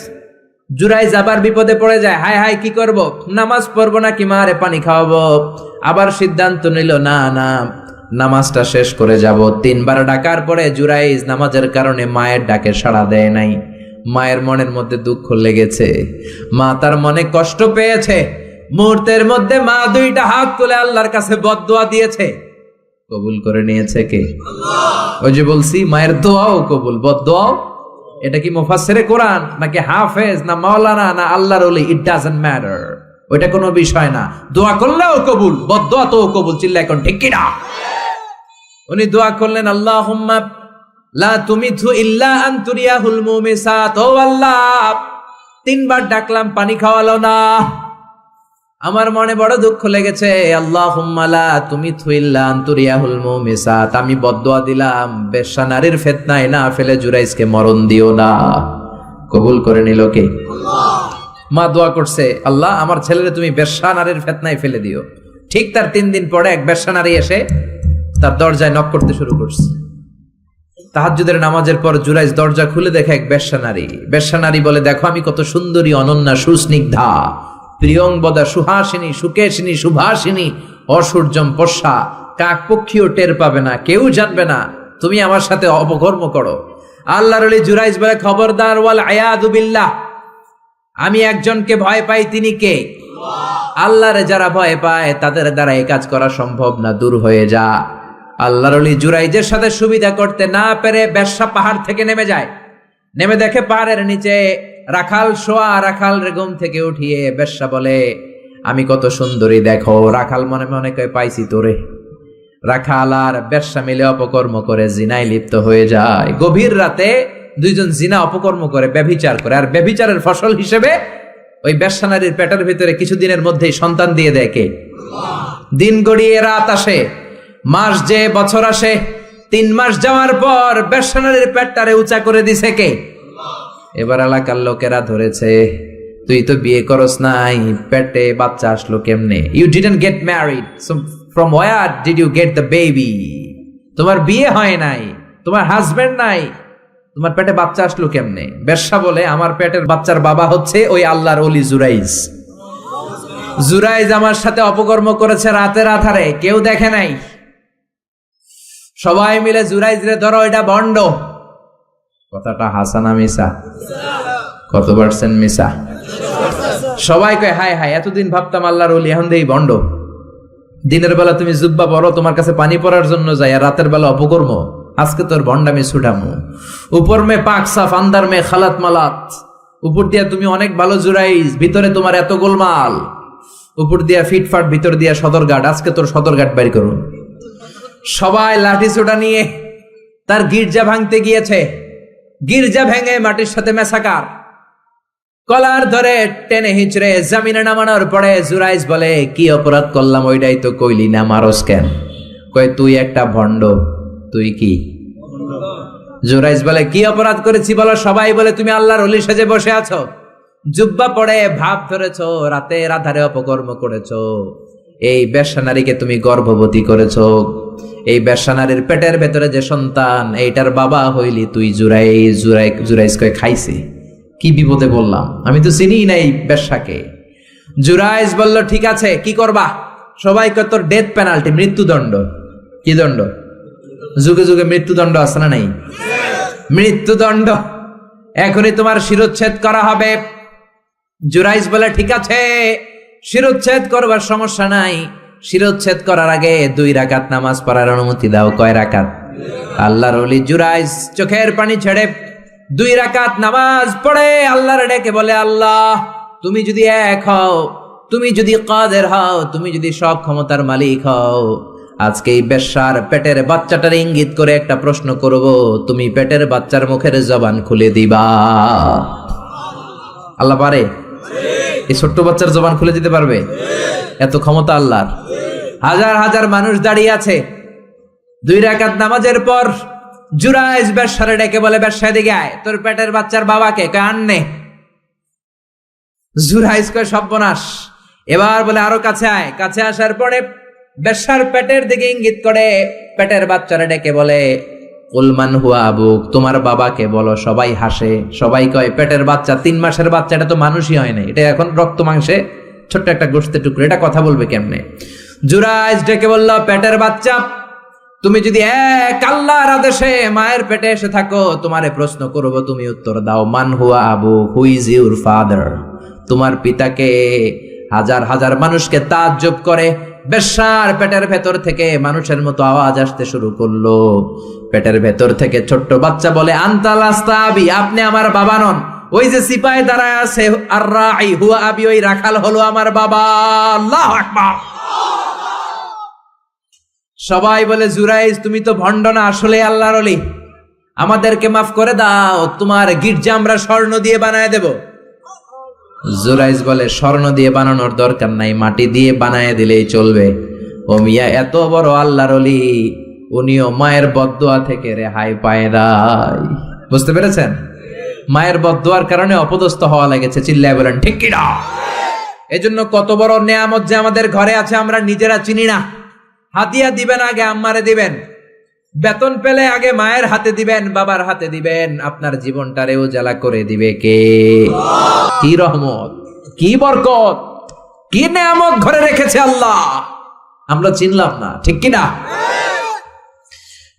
জুরাইজ আবার বিপদে পড়ে যায়, হায় হায়, কি করব? নামাজ পড়বো নাকি মারে পানি খাওয়াবো? আবার সিদ্ধান্ত নিল, না না, নামাজটা শেষ করে যাব। 3 বার ডাকার পরে জুরাইজ নামাজের কারণে মায়ের ডাকে সাড়া দেয় নাই। মায়ের মনের মধ্যে দুঃখ লেগেছে, মা তার মনে কষ্ট পেয়েছে। মুহূর্তের মধ্যে মা 2টা হাত তুলে আল্লাহর কাছে বদদোয়া দিয়েছে। কবুল করে নিয়েছে কে? আল্লাহ। ওই যে বলছি, মায়ের দোয়াও কবুল, বদদোয়াও। এটা কি মুফাসসিরে কোরআন নাকি হাফেজ না মাওলানা না আল্লাহর ওলি, ইট ডাজন্ট ম্যাটার, ওইটা কোনো বিষয় না। দোয়া করলেও কবুল, বদদোয়া তো কবুল, চিল্লা এখন ঠিক কিনা? উনি দোয়া করলেন, আল্লাহুম্মা লা তুমিথু ইল্লা আন তুরিয়াহুল মুমিসাত। ও আল্লাহ, 3 বার ডাকলাম, পানি খাওয়ালো না, আমার মনে বড় দুঃখ লেগেছে। আল্লাহুম্মা লা তুমিথু ইল্লা আন তুরিয়াহুল মুমিসাত, আমি বদদোয়া দিলাম, বেশ্যা নারীর ফিতনায় না ফেলে জুরাইজকে মরণ দিও না। কবুল করে নিল কে? আল্লাহ। মা দোয়া করছে, আল্লাহ আমার ছেলেরে তুমি বেশ্যা নারীর ফিতনায় ফেলে দিও। ঠিক তার 3 দিন পরে এক বেশ্যা নারী এসে তার দরজায় নক করতে শুরু করছে। তাহাজ্জুদের নামাজের পর জুরাইজ দরজা খুলে দেখে এক বেশ্যা নারী। বেশ্যা নারী বলে, দেখো আমি কত সুন্দরী, অনন্যা, সুস্নিগ্ধা, প্রিয়ংবদা, সুহাসিনী, সুকেশিনী, সুভাষিনী, অসূর্যম পশা, কাক পক্ষীও টের পাবে না, কেউ জানবে না তুমি আমার সাথে অপকর্ম করো। আল্লাহর ওলি জুরাইজ বলে, খবরদার, ওয়াল আয়াযু বিল্লাহ, আমি একজনকে ভয় পাই, তিনি কে? আল্লাহরে যারা ভয় পায় তাদের দ্বারা এই কাজ করা সম্ভব না, দূর হয়ে যা। আল্লাহর ওলি জুরাইজের সাথে সুবিধা করতে না পেরে বেশ্যা পাহাড় থেকে নেমে যায়। নেমে দেখে পাহাড়ের নিচে রাখাল শোয়া। রাখাল ঘুম থেকে উঠিয়ে বেশ্যা বলে, আমি কত সুন্দরী দেখো। রাখাল মনে মনে কয়, পাইছি তোরে। রাখাল আর বেশ্যা মিলে অপকর্ম করে জিনায় লিপ্ত হয়ে যায়। গভীর রাতে দুইজন জিনা অপকর্ম করে, ব্যভিচার করে, আর ব্যভিচারের ফসল হিসেবে ওই বেশ্যা নারীর পেটের ভিতরে কিছুদিনের মধ্যেই সন্তান দিয়ে দেয় কে? দিন গড়িয়ে রাত আসে, মাস যে বছর আসে, 3 মাস যাওয়ার পর বেশ্যা নারীর পেটটারে উঁচা করে দিছে কে? এবার এলাকার লোকেরা ধরেছে, তুই তো বিয়ে করস নাই, পেটে বাচ্চা আসলো কেমনে? You didn't get married, so from where did you get the baby? তোমার বিয়ে হয় নাই, তোমার হাজবেন্ড নাই, তোমার পেটে বাচ্চা আসলো কেমনে? বেশ্যা বলে, আমার পেটের বাচ্চার বাবা হচ্ছে ওই আল্লাহর ওলি জুরাইজ। জুরাইজ আমার সাথে অপকর্ম করেছে রাতের আধারে, কেউ দেখে নাই। সবাই মিলে জুরাইজ রে ধরো, এটা ভণ্ড। কথাটা হাসানা মিসা? কত পার্সেন্ট মিসা? সবাই কয় হায় হায়, এতদিন ভাবতাম আল্লাহর ওলি, এখন দেই ভণ্ড। দিনের বেলা তুমি জুব্বা পরো, তোমার কাছে পানি পড়ার জন্য যাই, আর রাতের বেলা অপকর্ম। আজকে তোর ভণ্ডামি ছুটামু। উপর মে পাক সাফ, আন্দার মে খালাত মালাত। উপর দিয়া তুমি অনেক ভালো জুরাইজ, ভিতরে তোমার এত গোলমাল। উপর দিয়া ফিটফাট, ভিতর দিয়া সদরঘাট। আজকে তোর সদরঘাট বের করুন। সবাই লাঠি ছোটা নিয়ে তার গির্জা ভাঙতে গিয়েছে। গির্জা ভেঙে মাটির সাথে মেসাকার, কলার ধরে টেনে হিঁচড়ে জামিনে নামানোর পরে জুরাইজ বলে, কি অপরাধ করলাম? ওইটাই তো কইলি না, মারস কেন? কয়, তুই একটা ভণ্ড। তুই কি? জুরাইজ বলে, কি অপরাধ করেছি বলো? সবাই বলে, তুমি আল্লাহর ওলি সেজে বসে আছো, জুব্বা পড়ে ভাব ধরেছো, রাতের আধারে অপকর্ম করেছো, এই বেশ্যা নারীকে তুমি গর্ভবতী করেছো, এই বেশ্যা নারীর পেটের ভেতরে যে সন্তান, এইটার বাবা হইলি তুই জুরাইজ। জুরাইজ কয়, খাইছি, কি বিপদে বললাম, আমি তো চিনি নাই বেশ্যাকে। জুরাইজ বলল, ঠিক আছে, কি করবা? সবাই কয়, তোর ডেথ পেনাল্টি, মৃত্যুদণ্ড। কি দণ্ড? যুগে যুগে মৃত্যুদণ্ড আছে না নাই? মৃত্যুদণ্ড, এখনই তোমার শিরোচ্ছেদ করা হবে। জুরাইজ বলে, ঠিক আছে, শিরোচ্ছেদ করবার সমস্যা নাই। শিরোচ্ছেদ করার আগে 2 রাকাত নামাজ পড়ার অনুমতি দাও। কয় রাকাত? আল্লাহর ওলি জুরাইজ চোখের পানি ছেড়ে 2 রাকাত নামাজ পড়ে আল্লাহর ডেকে বলে, আল্লাহ, তুমি যদি এক হও, তুমি যদি কাদের হও, তুমি যদি সব ক্ষমতার মালিক হও, আজকে এই বেশ্যার পেটের বাচ্চাটার ইঙ্গিত করে একটা প্রশ্ন করব, তুমি পেটের বাচ্চার মুখের জবান খুলে দিবা। আল্লাহ পারে? এই ছোট্ট বাচ্চার জবান খুলে দিতে পারবে? এত ক্ষমতা আল্লাহর। হাজার হাজার মানুষ দাঁড়িয়ে আছে। 2 রাকাত নামাজের পর জুরাইজ বেশ্যারে ডেকে বলে, বেশ্যা দিকে আয়, তোর পেটের বাচ্চার বাবাকে। কয়, আননে। জুরাইজ কয়, সর্বনাশ। এবার বলে, আরো কাছে আয়। কাছে আসার পরে বেশ্যার পেটের দিকে ইঙ্গিত করে পেটের বাচ্চারে ডেকে বলে, উলমান হুয়া আবুক, তোমার বাবাকে বলো। সবাই হাসে, সবাই কয়, পেটের বাচ্চা, 3 মাসের বাচ্চা, এটা তো মানুষই হয় না, এটা এখন রক্ত মাংসে ছোট্ট একটা গোশতের টুকরো, এটা কথা বলবে কেমনে? জুরাইজ ডেকে বলল, পেটের বাচ্চা, তুমি যদি এক আল্লাহর আদেশে মায়ের পেটে এসে থাকো, তোমারে প্রশ্ন করব, তুমি উত্তর দাও। মান হুয়া Abu, who is your father? তোমার পিতাকে? হাজার হাজার মানুষকে তাজ্জব করে বেশ্যার পেটের ভেতর থেকে মানুষের মতো আওয়াজ আসতে শুরু করলো। পেটের ভেতর থেকে ছোট্ট বাচ্চা বলে, আনতাল আস্তাবি, আপনি আমার বাবা নন। ওই যে সিপাহি দাঁড়ায় আছে, আর রাই হুয়া আবি, ওই রাখাল হলো আমার বাবা। আল্লাহু আকবার। সবাই বলে, জুরাইজ, তুমি তো ভণ্ড না, আসলে আল্লাহর ওলি, আমাদেরকে মাফ করে দাও, তোমার গির্জা আমরা স্বর্ণ দিয়ে বানায় দেব। জুরাইজ বলে, স্বর্ণ দিয়ে বানানোর দরকার নাই, মাটি দিয়ে বানায় দিলেই চলবে। ও মিয়া, এত বড় আল্লাহর ওলি, উনিও মায়ের বদদোয়া থেকে রেহাই পায় নাই। বুঝতে পেরেছেন? মায়ের বদদোয়ার কারণে অপদস্থ হওয়া লেগেছে। চিল্লায় বলেন ঠিক কি না? এজন্য কত বড় নেয়ামত যে আমাদের ঘরে আছে আমরা নিজেরা চিনি না। হাদিয়া দিবেন আগে আম্মারে দিবেন, বেতন পেলে আগে মায়ের হাতে দিবেন, বাবার হাতে দিবেন, আপনার জীবনটারে উজালা করে দিবে কে? কি রহমত, কি বরকত, কি নেয়ামত ঘরে রেখেছে আল্লাহ, আমরা চিনলাম না। ঠিক কি না?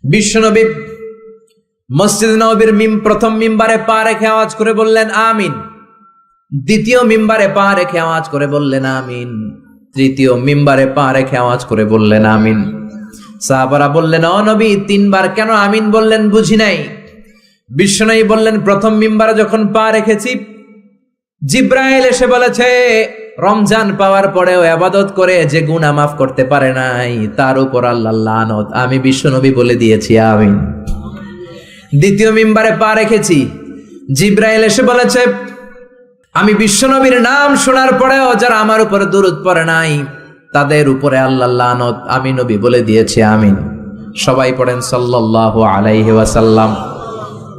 বিশ্বনবী মসজিদ নববীর প্রথম মিম্বারে পা রেখে আওয়াজ করে বললেন আমিন, দ্বিতীয় মিম্বারে পা রেখে আওয়াজ করে বললেন আমিন, তৃতীয় মিম্বারে পা রেখে আওয়াজ করে বললেন আমিন। সাহাবারা বললেন, ও নবী, 3 বার কেন আমিন বললেন? বুঝি নাই। বিশ্বনবী বললেন, প্রথম মিম্বারে যখন পা রেখেছি, জিব্রাইল এসে বলেছে, রমজান পাওয়ার পরেও ইবাদত করে যে গুনাহ মাফ করতে পারে নাই, তার উপর আল্লাহর লানত। আমি বিশ্বনবী বলে দিয়েছি আমিন। দ্বিতীয় মিম্বারে পা রেখেছি, জিব্রাইল এসে বলেছে, আমি বিশ্বনবীর নাম শোনার পরেও যারা আমার উপরে দুরূদ পড়ে নাই তাদের উপরে আল্লাহর লানত আমি নবী বলে দিয়েছি, আমিন। সবাই পড়েন সাল্লাল্লাহু আলাইহি ওয়াসাল্লাম।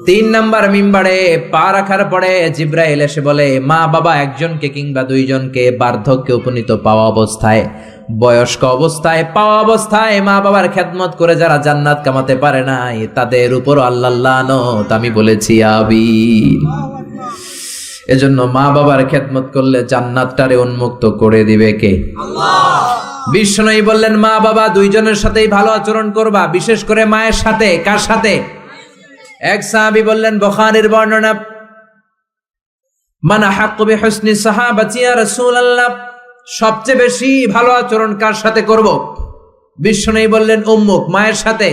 3 নাম্বার মিম্বারে পা রাখার পরে জিব্রাইল এসে বলে, মা বাবা একজনকে কিংবা দুইজনকে বার্ধক্যে উপনীত পাওয়া অবস্থায়, বয়স্ক অবস্থায়, পাওয়া অবস্থায় মা বাবার খেদমত করে যারা জান্নাত কামাতে পারে নাই তাদের উপর আল্লাহর লানত আমি বলেছি, আমিন। এজন্য মা বাবার খেদমত করলে জান্নাতটারে উন্মুক্ত করে দিবে কে? আল্লাহ। বিষ্ণু বললেন, মা বাবা দুইজনের সাথেই ভালো আচরণ করবা, বিশেষ করে মায়ের সাথে। কার সাথে? এক সাহাবী বললেন, বুখারীর বর্ণনা, মান আহাক্কু বিহুসনি সাহাবাতি ইয়া রাসূলুল্লাহ, সবচেয়ে বেশি ভালো আচরণ কার সাথে করব? বিষ্ণু বললেন, উম্মুক, মায়ের সাথে।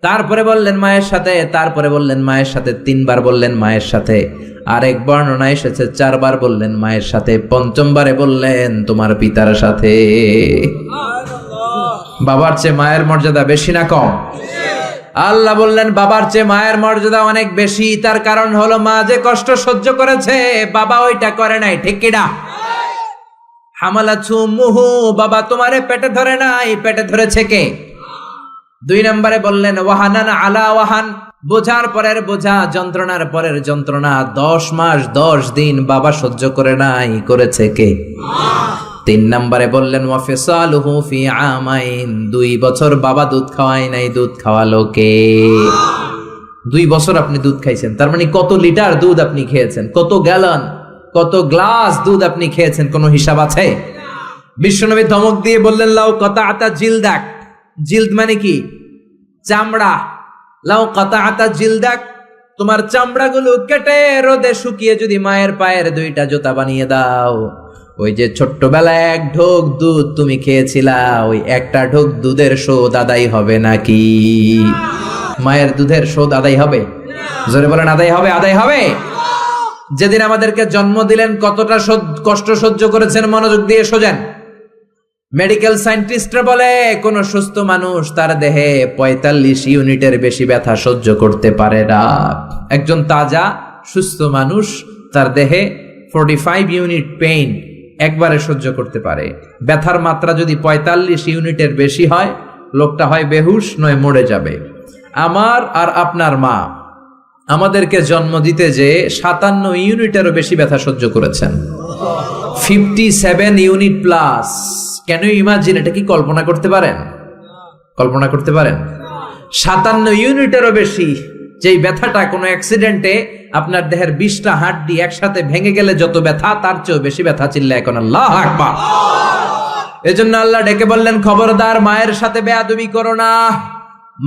তারপরে বললেন মায়ের সাথে, তারপরে বললেন মায়ের সাথে, 3 বার বললেন মায়ের সাথে। আরেক বর্ণনা এসেছে 4 বার বললেন মায়ের সাথে, 5মবারে বললেন তোমার পিতার সাথে। বাবার চেয়ে মায়ের মর্যাদা বেশি না কম? আল্লাহ বললেন বাবার চেয়ে মায়ের মর্যাদা অনেক বেশি। তার কারণ হলো মা যে কষ্ট সহ্য করেছে বাবা ওইটা করে নাই, ঠিক কিনা? হামালাতহু উম্মুহু, বাবা তোমারে পেটে ধরে নাই, পেটে ধরেছে কে? 2 নম্বরে বললেন ওয়াহানান আলা ওয়াহান, বোঝার পরের বোঝা, যন্ত্রণার পরের যন্ত্রণা 10 মাস 10 দিন বাবা সহ্য করে নাই, করেছে কে? 3 নম্বরে বললেন ওয়াফিসালুহু ফি আমাইন, 2 বছর বাবা দুধ খাওয়ায় নাই, দুধ খাওয়ালো কে? 2 বছর আপনি দুধ খাইছেন, তার মানে কত লিটার দুধ আপনি খেয়েছেন, কত গ্যালন, কত গ্লাস দুধ আপনি খেয়েছেন, কোনো হিসাব আছে? বিশ্বনবী ধমক দিয়ে বললেন, লাউ কাতাআতা জিলদাক, জিলদ মানে কি? চামড়া। লাউ কাতাআতা জিলদাক, তোমার চামড়াগুলো কেটে রোদে শুকিয়ে যদি মায়ের পায়ের 2টা জুতা বানিয়ে দাও, ওই যে ছোট্টবেলায় 1 ঢোক দুধ তুমি খেয়েছিলা, ওই 1টা ঢোক দুধের শোধ আদায় হবে নাকি? মায়ের দুধের শোধ আদায় হবে? জোরে বলেন, আদায় হবে? আদায় হবে। যেদিন আমাদেরকে জন্ম দিলেন কতটা কষ্ট সহ্য করেছেন, মনোযোগ দিয়ে শোনেন। মেডিকেল সায়েন্টিস্টরা বলে কোন সুস্থ মানুষ তার দেহে 45 ইউনিটের বেশি ব্যথা সহ্য করতে পারে না। একজন তাজা সুস্থ মানুষ তার দেহে 45 ইউনিট পেইন একবারে সহ্য করতে পারে। ব্যথার মাত্রা যদি 45 ইউনিটের বেশি হয়, লোকটা হয় বেহুশ নয় মরে যাবে। আমার আর আপনার মা আমাদেরকে জন্ম দিতে যে 57 ইউনিটেরও বেশি ব্যথা সহ্য করেছেন, 57 ইউনিট প্লাস। কেন ইমাজিন, এটা কি কল্পনা করতে পারেন? কল্পনা করতে পারেন? 57 ইউনিটেরও বেশি, যেই ব্যথাটা কোনো অ্যাক্সিডেন্টে আপনার দেহের 20টা হাড্ডি একসাথে ভেঙে গেলে যত ব্যথা, তার চেয়েও বেশি ব্যথা। চিল্লায় এখন আল্লাহু আকবার। এজন্য আল্লাহ ডেকে বললেন, খবরদার মায়ের সাথে বেয়াদবি করো না।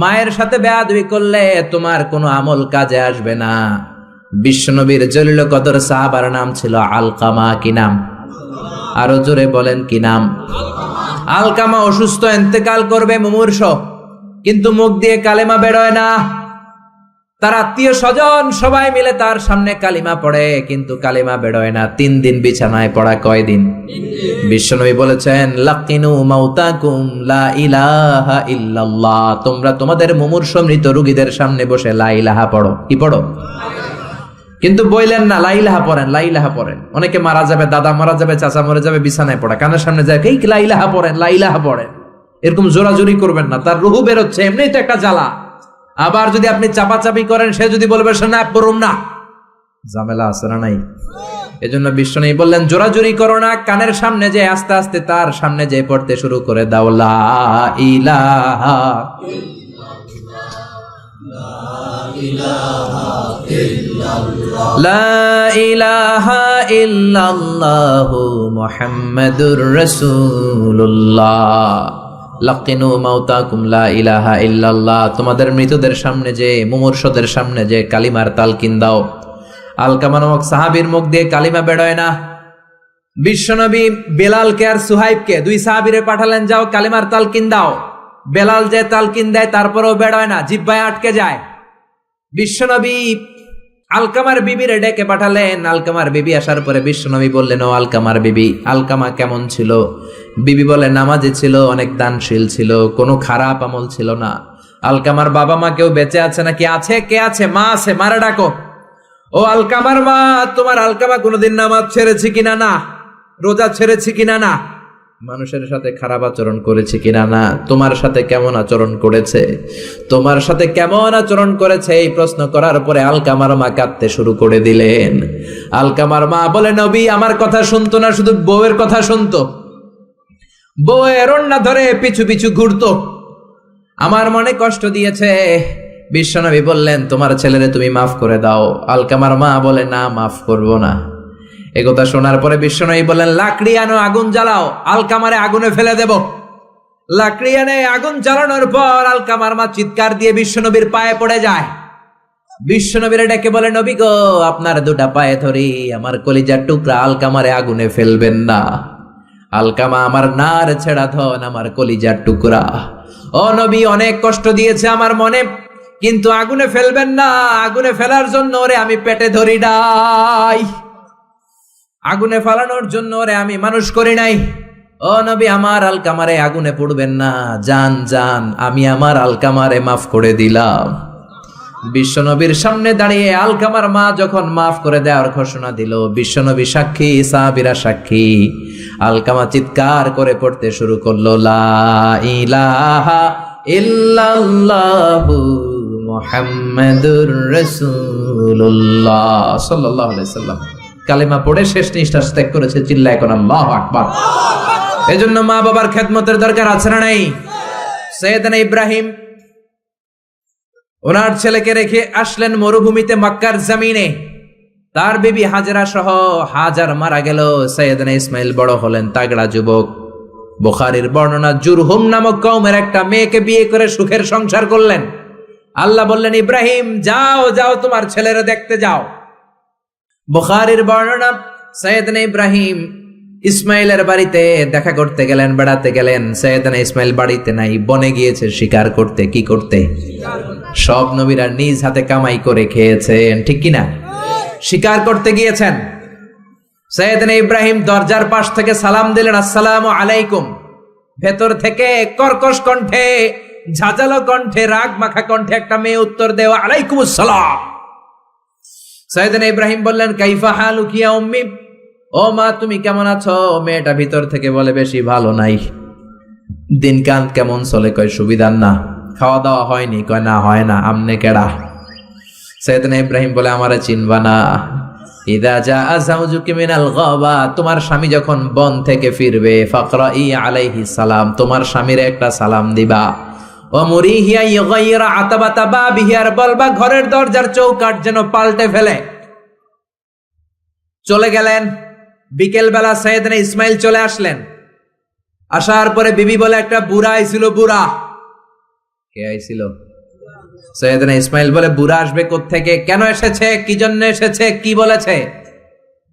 মায়ের সাথে বেয়াদবি করলে তোমার কোনো আমল কাজে আসবে না। বিশ্বনবীর জলিল কদর সাহাবার নাম ছিল আলকামা। কি নাম? আরো জোরে বলেন, কি নাম? আলকামা অসুস্থ, ইন্তেকাল করবে, মুমূর্ষ, কিন্তু মুখ দিয়ে কালেমা বেরোয় না। তার আত্মীয় স্বজন সবাই মিলে তার সামনে কালিমা পড়ে, কিন্তু কালিমা বেরোয় না। 3 দিন বিছানায় পড়া। কয়দিন? বিশ্বনবী বলেছেন, লাকিনু মাউতাকুম লা ইলাহা ইল্লাল্লাহ, তোমরা তোমাদের মুমূর্ষ মৃত রোগীদের সামনে বসে লা ইলাহা পড়ো। কি পড়ো? কিন্তু বললেন না লা ইলাহা পড়েন, লা ইলাহা পড়েন। অনেকে মারা যাবে, দাদা মারা যাবে, চাচা মরে যাবে, বিছানায় পড়া, কানের সামনে যায় এই লা ইলাহা পড়েন, লা ইলাহা পড়েন। এরকম জোরাজোরি করবেন না, তার রুহু বেরোচ্ছে, এমনিই তো একটা জ্বালা। আবার যদি আপনি চাপাচাপি করেন, সে যদি বলবে না পড়ুম না, ঝামেলা আছে না নাই? এজন্য বিষ্ণু বললেন জোরাজোরি করো না, কানের সামনে যে আস্তে আস্তে তার সামনে যে পড়তে শুরু করে দাও, লা ইলাহা লা ইলাহা ইল্লাল্লাহু মুহাম্মাদুর রাসূলুল্লাহ। লাকিনু মাউতাকুম লা ইলাহা ইল্লাল্লাহ, তোমাদের মৃতদের সামনে যে, মুমূর্ষদের সামনে যে কালিমার তালকিন দাও। আলকামা নামক সাহাবীর মুখ দিয়ে কালিমা বেরোয় না। বিশ্বনবী বেলালকে আর সুহাইবকে, 2 সাহাবীরে পাঠালেন, যাও কালিমার তালকিন দাও। বেলাল যে তালকিন দেয় তারপরেও বেরোয় না, জিহ্বায় আটকে যায়। বিশ্বনবী আলকামার বিবিরে ডেকে পাঠালেন। আলকামার বিবি আসার পরে বিশ্বনবী বললেন, ও আলকামার বিবি, আলকামা কেমন ছিল? বিবি বলে, নামাজি ছিল, অনেক দানশীল ছিল, কোনো খারাপ আমল ছিল না। আলকামার বাবা মা কেউ বেঁচে আছে নাকি? আছে। কে আছে? মা আছে, মারা ডাকো। ও আলকামার মা, তোমার আলকামা কোনোদিন নামাজ ছেড়েছে কিনা? না। রোজা ছেড়েছে কিনা? না। মানুষের সাথে খারাপ আচরণ করেছে কিনা? না। তোমার সাথে কেমন আচরণ করেছে? তোমার সাথে কেমন আচরণ করেছে? এই প্রশ্ন করার পরে আলকামার মা কাঁদতে শুরু করে দিলেন। আলকামার মা বলে, নবী আমার কথা শুনতো না, শুধু বউয়ের কথা শুনতো। বউয়ের ওড়না ধরে পিছু পিছু ঘুরতো, আমার মনে কষ্ট দিয়েছে। বিশ্বনবী বললেন, তোমার ছেলেরে তুমি মাফ করে দাও। আলকামার মা বলে, না, মাফ করব না। একথা শোনার পরে বিশ্বনবী বললেন, লাকড়ি আনো, আগুন জ্বালাও, আলকামারে আগুনে ফেলে দেব। লাকড়ি আনে আগুন জ্বালানোর পর আলকামার মা চিৎকার দিয়ে বিশ্বনবীর পায়ে পড়ে যায়। বিশ্বনবীর ডেকে বলে, নবী গো, আপনার দুটা পায়ে ধরি, আমার কলিজার টুকরা আলকামারে আগুনে ফেলবেন না। আলকামা আমার নার ছেড়া ধন, আমার কলিজার টুকরা। ও নবী, অনেক কষ্ট দিয়েছে আমার মনে, কিন্তু আগুনে ফেলবেন না। আগুনে ফেলার জন্য ওরে আমি পেটে ধরি নাই, আগুনে ফালানোর জন্য ওরে আমি মানুষ করি নাই। ও নবী, আমার আলকামারে আগুনে পড়বেন না। জান জান, আমি আমার আলকামারে মাফ করে দিলাম। বিশ্বনবীর সামনে দাঁড়িয়ে আলকামার মা যখন মাফ করে দেওয়ার ঘোষণা দিল, বিশ্বনবী সাক্ষী, সাহাবীরা সাক্ষী। আলকামা চিৎকার করে পড়তে শুরু করলো, লা ইলাহা ইল্লাল্লাহু মুহাম্মাদুর রাসূলুল্লাহ সাল্লাল্লাহু আলাইহি সাল্লাম। কালেমা পড়ে শেষ নিঃশ্বাস ত্যাগ করেছে। চিল্লায় কোন আল্লাহু আকবার। এজন্য মা বাবার খেদমতের দরকার আছে না নাই? সাইয়েদনা ইব্রাহিম ওনার ছেলেকে রেখে আসলেন মরুভূমিতে, মক্কার জমিনে। তার বিবি হাজরা সহ। হাজার মারা গেল, সাইয়েদনা ইসমাইল বড় হলেন, তাগড়া যুবক। বুখারীর বর্ণনা, জুরহুম নামক কওমের একটা মেয়েকে বিয়ে করে সুখের সংসার করলেন। আল্লাহ বললেন, ইব্রাহিম যাও যাও, তোমার ছেলেরা দেখতে যাও। বুখারীর বর্ণনা, সাইয়েদনা ইব্রাহিম ইসমাইলের বাড়িতে দেখা করতে গেলেন, বেড়াতে গেলেন। সাইয়েদনা ইসমাইল বাড়িতে নাই, বনে গিয়েছে শিকার করতে। কি করতে? সব নবীরা নিজ হাতে কামাই করে খেয়েছেন, ঠিক কিনা? শিকার করতে গিয়েছেন। সাইয়েদনা ইব্রাহিম দরজার পাশ থেকে সালাম দিলেন, আসসালামু আলাইকুম। ভেতর থেকে কর্কশ কণ্ঠে, ঝাঁঝালো কণ্ঠে, রাগ মাখা কণ্ঠে একটা মেয়ে উত্তর দেওয়া, আলাইকুমুস সালাম। সাইয়েদনা ইব্রাহিম বললেন, কাইফা হালুকি ইয়া উম্মি, ও মা তুমি কেমন আছো? মেয়েটা ভিতর থেকে বলে, বেশি ভালো নাই। দিনকাল কেমন চলে? কয় সুবিধার না। খাওয়া দাওয়া হয়নি? কয় না, হয় না। আমনে কেডা? সাইয়েদনা ইব্রাহিম বলে, আমারে চিনবা না? ইদা জাআ যাওজুকি মিনাল গাবা, তোমার স্বামী যখন বন থেকে ফিরবে, ফাকরাই আলাইহিস সালাম, তোমার স্বামীর একটা সালাম দিবা। ও মুরিহিয়া ইগাইরা আতাবাতা বাবিহি, আর বলবা ঘরের দরজার চৌকাঠ যেন পাল্টে ফেলে। চলে গেলেন। বিকেল বেলা সাইয়েদনা ইসমাইল চলে আসলেন। আসার পরে বিবি বলে, একটা বুড়া আইছিল। বুড়া? কে আইছিল? সাইয়েদনা ইসমাইল বলে, বুড়া আসবে কোত্থেকে? কেন এসেছে? কি জন্য এসেছে? কি বলেছে?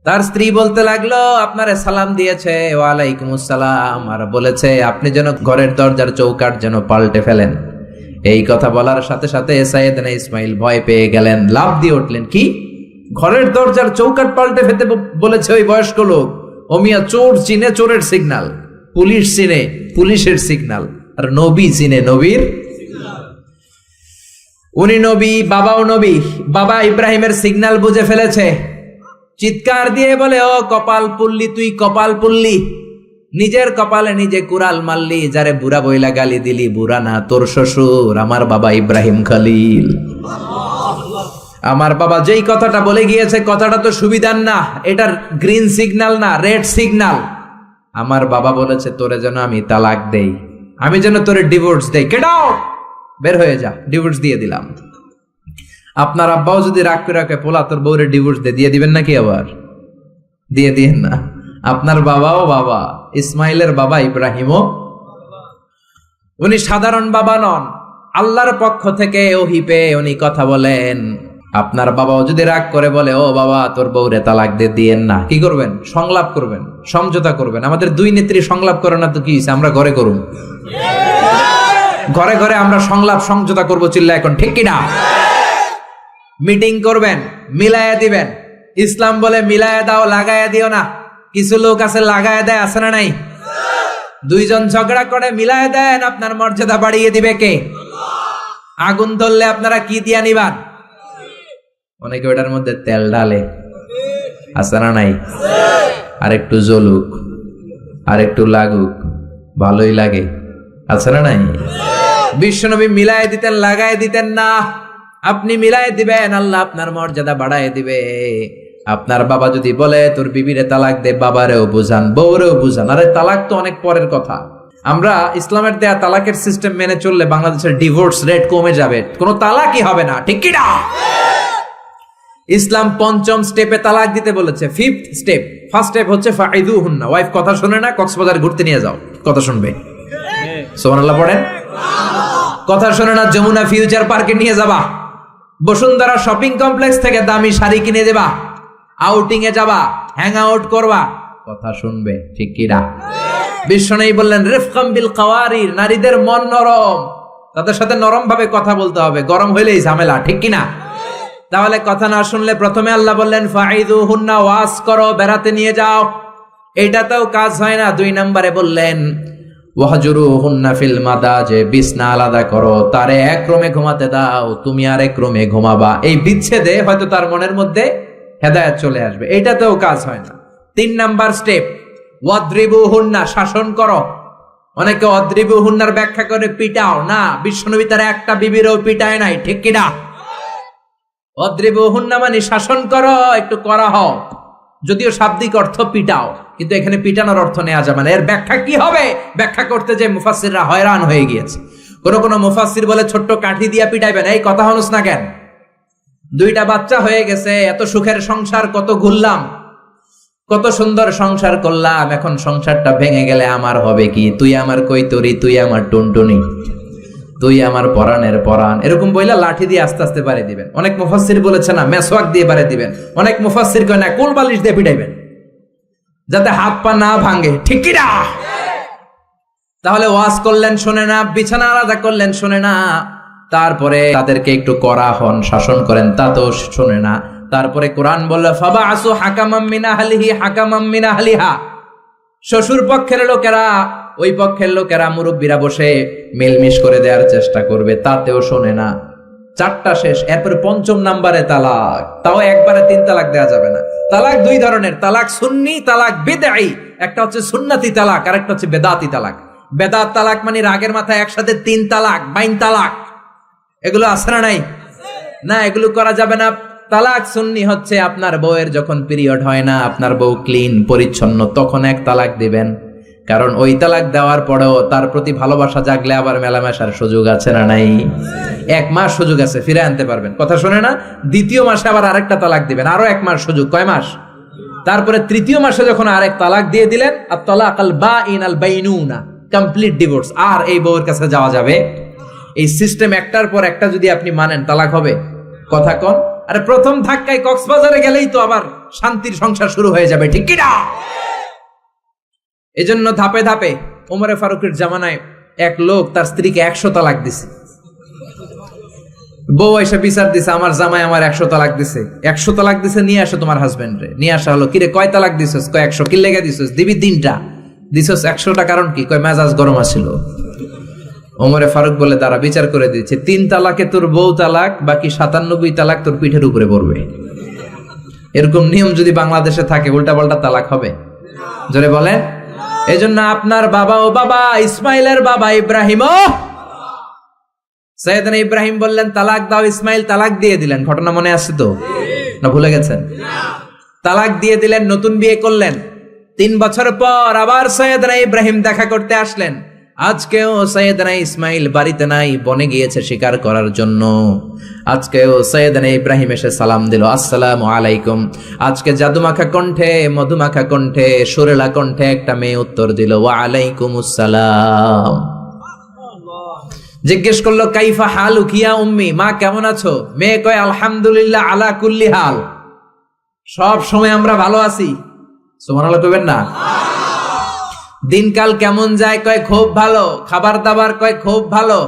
তার স্ত্রী বলতে লাগলো, আপনারে সালাম দিয়েছে, ওয়ালাইকুমুস সালাম, আর বলেছে আপনি যেন ঘরের দরজার চৌকাঠ যেন পাল্টে ফেলেন। এই কথা বলার সাথে সাথে সাইয়েদনা ইসমাইল ভয় পেয়ে গেলেন, লাফ দিয়ে উঠলেন। কি? ঘরের দরজার চৌকাঠ পাল্টে ফেলতে বলেছে ওই বয়স্ক লোক? ও মিয়া, চোর চিনে চোরের সিগন্যাল, পুলিশ চিনে পুলিশের সিগন্যাল, আর নবী চিনে নবীর। উনি নবী, বাবাও নবী। বাবা ইব্রাহিমের সিগন্যাল বুঝে ফেলেছে। চিৎকার দিয়ে বলে, ও কপাল পুল্লি, তুই কপাল পুল্লি, নিজের কপালে নিজে কুড়াল মারলি। যারে বুড়া বইলা গালি দিলি, বুড়া না, তোর শ্বশুর, আমার বাবা ইব্রাহিম খলিল। আমার বাবা যেই কথাটা বলে গিয়েছে, কথাটা তো সুবিধার না, এটার গ্রিন সিগন্যাল না, রেড সিগন্যাল। আমার বাবা বলেছে তোরে যেন আমি তালাক দেই, আমি যেন তোরে ডিভোর্স দেই। গেট আউট, বের হয়ে যা। ডিভোর্স দিয়ে দিলাম। আপনার আব্বাও যদি রাগ করে রাখে, পোলা তোর বউরে ডিভোর্স দিয়ে দিবেন নাকি? আবার দিয়ে দিয়েন না। আপনার বাবাও বাবা, ইসমাইলের বাবা ইব্রাহিমও। উনি সাধারণ বাবা নন, আল্লাহর পক্ষ থেকে ওহী পেয়ে উনি কথা বলেন। আপনার বাবাও যদি রাগ করে বলে, ও বাবা তোর বউরে তালাক দিয়ে দিয়েন না, কি করবেন? সংলাপ করবেন, সমঝোতা করবেন। আমাদের দুই নেত্রী সংলাপ করে না তো কি হয়েছে? আমরা ঘরে করুন, ঘরে ঘরে আমরা সংলাপ সমঝোতা করবো। চিল্লা এখন ঠিক কিনা? মিটিং করবেন, মিলায়া দিবেন। ইসলাম বলে মিলায়া দাও, লাগায়া দিও না। কিছু লোক আছে লাগায়া দেয়, আছে না নাই? দুইজন ঝগড়া করে মিলায়া দেন, আপনার মর্যাদা বাড়িয়ে দিবে কে? আগুন ধরলে আপনারা কি দিয়া নিবান? অনেকে ওটার মধ্যে তেল ঢালে, আছে না নাই? আর একটু জ্বলুক, আর একটু লাগুক, ভালোই লাগে, আছে না নাই? বিশ্বনবী মিলায় দিতেন, লাগায় দিতেন না। আপনি মিলায় দিবেন, আল্লাহ আপনার মর্যাদা বাড়ায় দিবে। আপনার বাবা যদি বলে তোর বিবিরে তালাক দে, বাবারেও বুঝান, বউরেও বুঝান। আরে তালাক তো অনেক পরের কথা। আমরা ইসলামের দেয়া তালাকের সিস্টেম মেনে চললে বাংলাদেশের ডিভোর্স রেট কমে যাবে, কোনো তালাকই হবে না, ঠিক কি না? ইসলাম পঞ্চম স্টেপে তালাক দিতে বলেছে, ফিফথ স্টেপ। ফার্স্ট স্টেপ হচ্ছে ফাইদুহুন্না, ওয়াইফ কথা শুনে না, কক্সবাজার ঘুরতে নিয়ে যাও, কথা শুনবে। সুবহানাল্লাহ পড়েন। কথা শুনে না, যমুনা ফিউচার পার্কে নিয়ে যাবা, বসুন্ধরা শপিং কমপ্লেক্স থেকে দামি শাড়ি কিনে দেবা, আউটিং এ যাবা, হ্যাং আউট করবা, কথা শুনবে, ঠিক কি না? বিশ্বনবী বললেন রিফকাম বিল কাওয়ারির, নারীদের মন নরম, তাদের সাথে নরম ভাবে কথা বলতে হবে, গরম হইলেই ঝামেলা, ঠিক কি না? তাহলে কথা না শুনলে প্রথমে আল্লাহ বললেন ফাইদুহুন্না, ওয়াজ করো, বেড়াতে নিয়ে যাও। এটাতেও কাজ হয় না, 2 নম্বরে বললেন ওয়াহজুরুহুন্না ফিল মাদাজে, বিছনা আলাদা করো, তারে এক রুমে ঘুমাতে দাও, তুমি আর এক রুমে ঘুমাবা। এই বিচ্ছেদে হয়তো তার মনের মধ্যে হেদায়েত চলে আসবে, এটাতেও কাজ হয় না। 3 নাম্বার স্টেপ ওয়াদ্রিবুহুন্না, শাসন করো। অনেকে ওয়াদ্রিবুহুন্নার ব্যাখ্যা করে পিটাও, না, বিশ্বনবী তার একটা বিবিরও পিটায় নাই, ঠিক কি না? অদ্রিবুহুন্না মানে শাসন করো, একটু করা হও। যদিও শাব্দিক অর্থ পিটাও, কিন্তু এখানে পিটানোর অর্থ নেওয়া যাবে না। এর ব্যাখ্যা কি হবে? ব্যাখ্যা করতে যে মুফাসসিররা হয়রান হয়ে গিয়েছে। কোন মুফাসসির বলে ছোট্ট কাঠি দিয়া পিটাইবেন, এই কথা হনুস না কেন? 2টা বাচ্চা হয়ে গেছে, এত সুখের সংসার, কত ঘুরলাম, কত সুন্দর সংসার করলাম, এখন সংসারটা ভেঙে গেলে আমার হবে কি? তুই আমার কৈতরি, তুই আমার টুনটুনি, তুই আমার পরাণের পরাণ, এরকম বইলা লাঠি দিয়ে আস্তে আস্তে বাড়ি দিবেন। অনেক মুফাসসির বলেছে না, মেসওয়াক দিয়ে বাড়ি দিবেন। অনেক মুফাসসির কয় না, কোল বালিশ দিয়ে পিটাইবেন, যাতে হাত পা না ভাঙে, ঠিক কি না? তাহলে ওয়াজ করলেন শোনে না, বিছানা আলাদা করলেন শোনে না, তারপরে তাদেরকে একটু কড়া হন, শাসন করেন, তাতেও শোনে না। তারপরে কোরআন বলল ফাবাআসু হাকামাম মিন আহলিহি হাকামাম মিন আহলিহা, শ্বশুর পক্ষের লোকেরা, ওই পক্ষের লোকেরা, মুরব্বীরা বসে মিলমিশ করে দেওয়ার চেষ্টা করবে, তাতেও শোনে না। 4টা শেষ, এরপরে 5ম নাম্বারে তালাক, তাও একবারে 3 তালাক দেওয়া যাবে না। তালাক 2 ধরনের, তালাক সুন্নি, তালাক বিদঈ। একটা হচ্ছে সুন্নতি তালাক, আর একটা হচ্ছে বেদাতি তালাক। বেদাত তালাক মানে রাগের মাথায় একসাথে 3 তালাক, 22 তালাক, এগুলো আছে না নাই? না, এগুলো করা যাবে না। তালাক সুন্নি হচ্ছে আপনার বউয়ের যখন পিরিয়ড হয় না, আপনার বউ ক্লিন পরিচ্ছন্ন, তখন 1 তালাক দিবেন। কারণ ওই তালাক দেওয়ার পরেও তার প্রতি ভালোবাসা জাগলে আবার মেলামেশার সুযোগ আছে না নাই? 1 মাস সুযোগ আছে, ফিরে আনতে পারবেন, কথা শুনে না। 2য় মাসে আবার আরেকটা তালাক দিবেন, আরো 1 মাস সুযোগ, কয় মাস? তারপরে 3য় মাসে যখন আরেক তালাক দিয়ে দিলেন, আত-তালাকাল বাঈন আল বাইনুনা, কমপ্লিট ডিভোর্স, আর এই বউয়ের কাছে যাওয়া যাবে। এই সিস্টেম একটার পর একটা যদি আপনি মানেন, তালাক হবে, কথা কোন? আরে প্রথম ধাক্কায় কক্সবাজারে গেলেই তো আবার শান্তির সংসার শুরু হয়ে যাবে, ঠিক কি না? এজন্য ধাপে ধাপে, ওমরে ফারুকের জামানায় এক লোক তার স্ত্রীকে 100 তালাক দিছে। বউ এসে বিচার দিছে, আমার জামাই আমার 100 তালাক দিছে। 100 তালাক দিছে, নিয়ে আসো তোমার হাজবেন্ডরে। নিয়ে আসা হলো, কিরে কয় তালাক দিছস? কয় 100। কি লেগে দিছস? দিবি 3টা। দিছস 100টা, কারণ কি? কয় মেজাজ গরম আছিল। ওমরে ফারুক বলে, দাঁড়া, বিচার করে দিচ্ছে, 3 তালাকে তোর বউ তালাক, বাকি 97 তালাক তোর পিঠের উপরে পড়বে। এরকম নিয়ম যদি বাংলাদেশে থাকে, উল্টা পাল্টা তালাক হবে? জোরে বলেন। এজন্য আপনার বাবা, ও বাবা, ইসমাইলের বাবা ইব্রাহিম, সাইয়েদনা ইব্রাহিম বললেন তালাক দাও, ইসমাইল তালাক দিয়ে দিলেন। ঘটনা মনে আছে তো, না ভুলে গেছেন? তালাক দিয়ে দিলেন, নতুন বিয়ে করলেন। 3 বছর পর আবার সাইয়েদনা ইব্রাহিম দেখা করতে আসলেন। আজকেও সাইয়েদনা ইসমাইল বাড়িতে নাই, বনে গিয়েছে শিকার করার জন্য। আজকেও সাইয়েদনা ইব্রাহিম এসে সালাম দিল, আসসালামু আলাইকুম। আজকে জাদুমাখা কণ্ঠে, মধুমাখা কণ্ঠে, সুরেলা কণ্ঠে একটা মেয়ে উত্তর দিল, ওয়া আলাইকুমুস সালাম। জিজ্ঞেস করলো, কাইফা হালুক ইয়া উম্মি, মা কেমন আছো? মেয়ে কয়, আলহামদুলিল্লাহ আলা কুল্লি হাল, সব সময় আমরা ভালো আছি। সুবহানাল্লাহ কইবেন না? দিনকাল কেমন যায়? কয় খুব ভালো। খাবার দাবার? কয় খুব ভালো।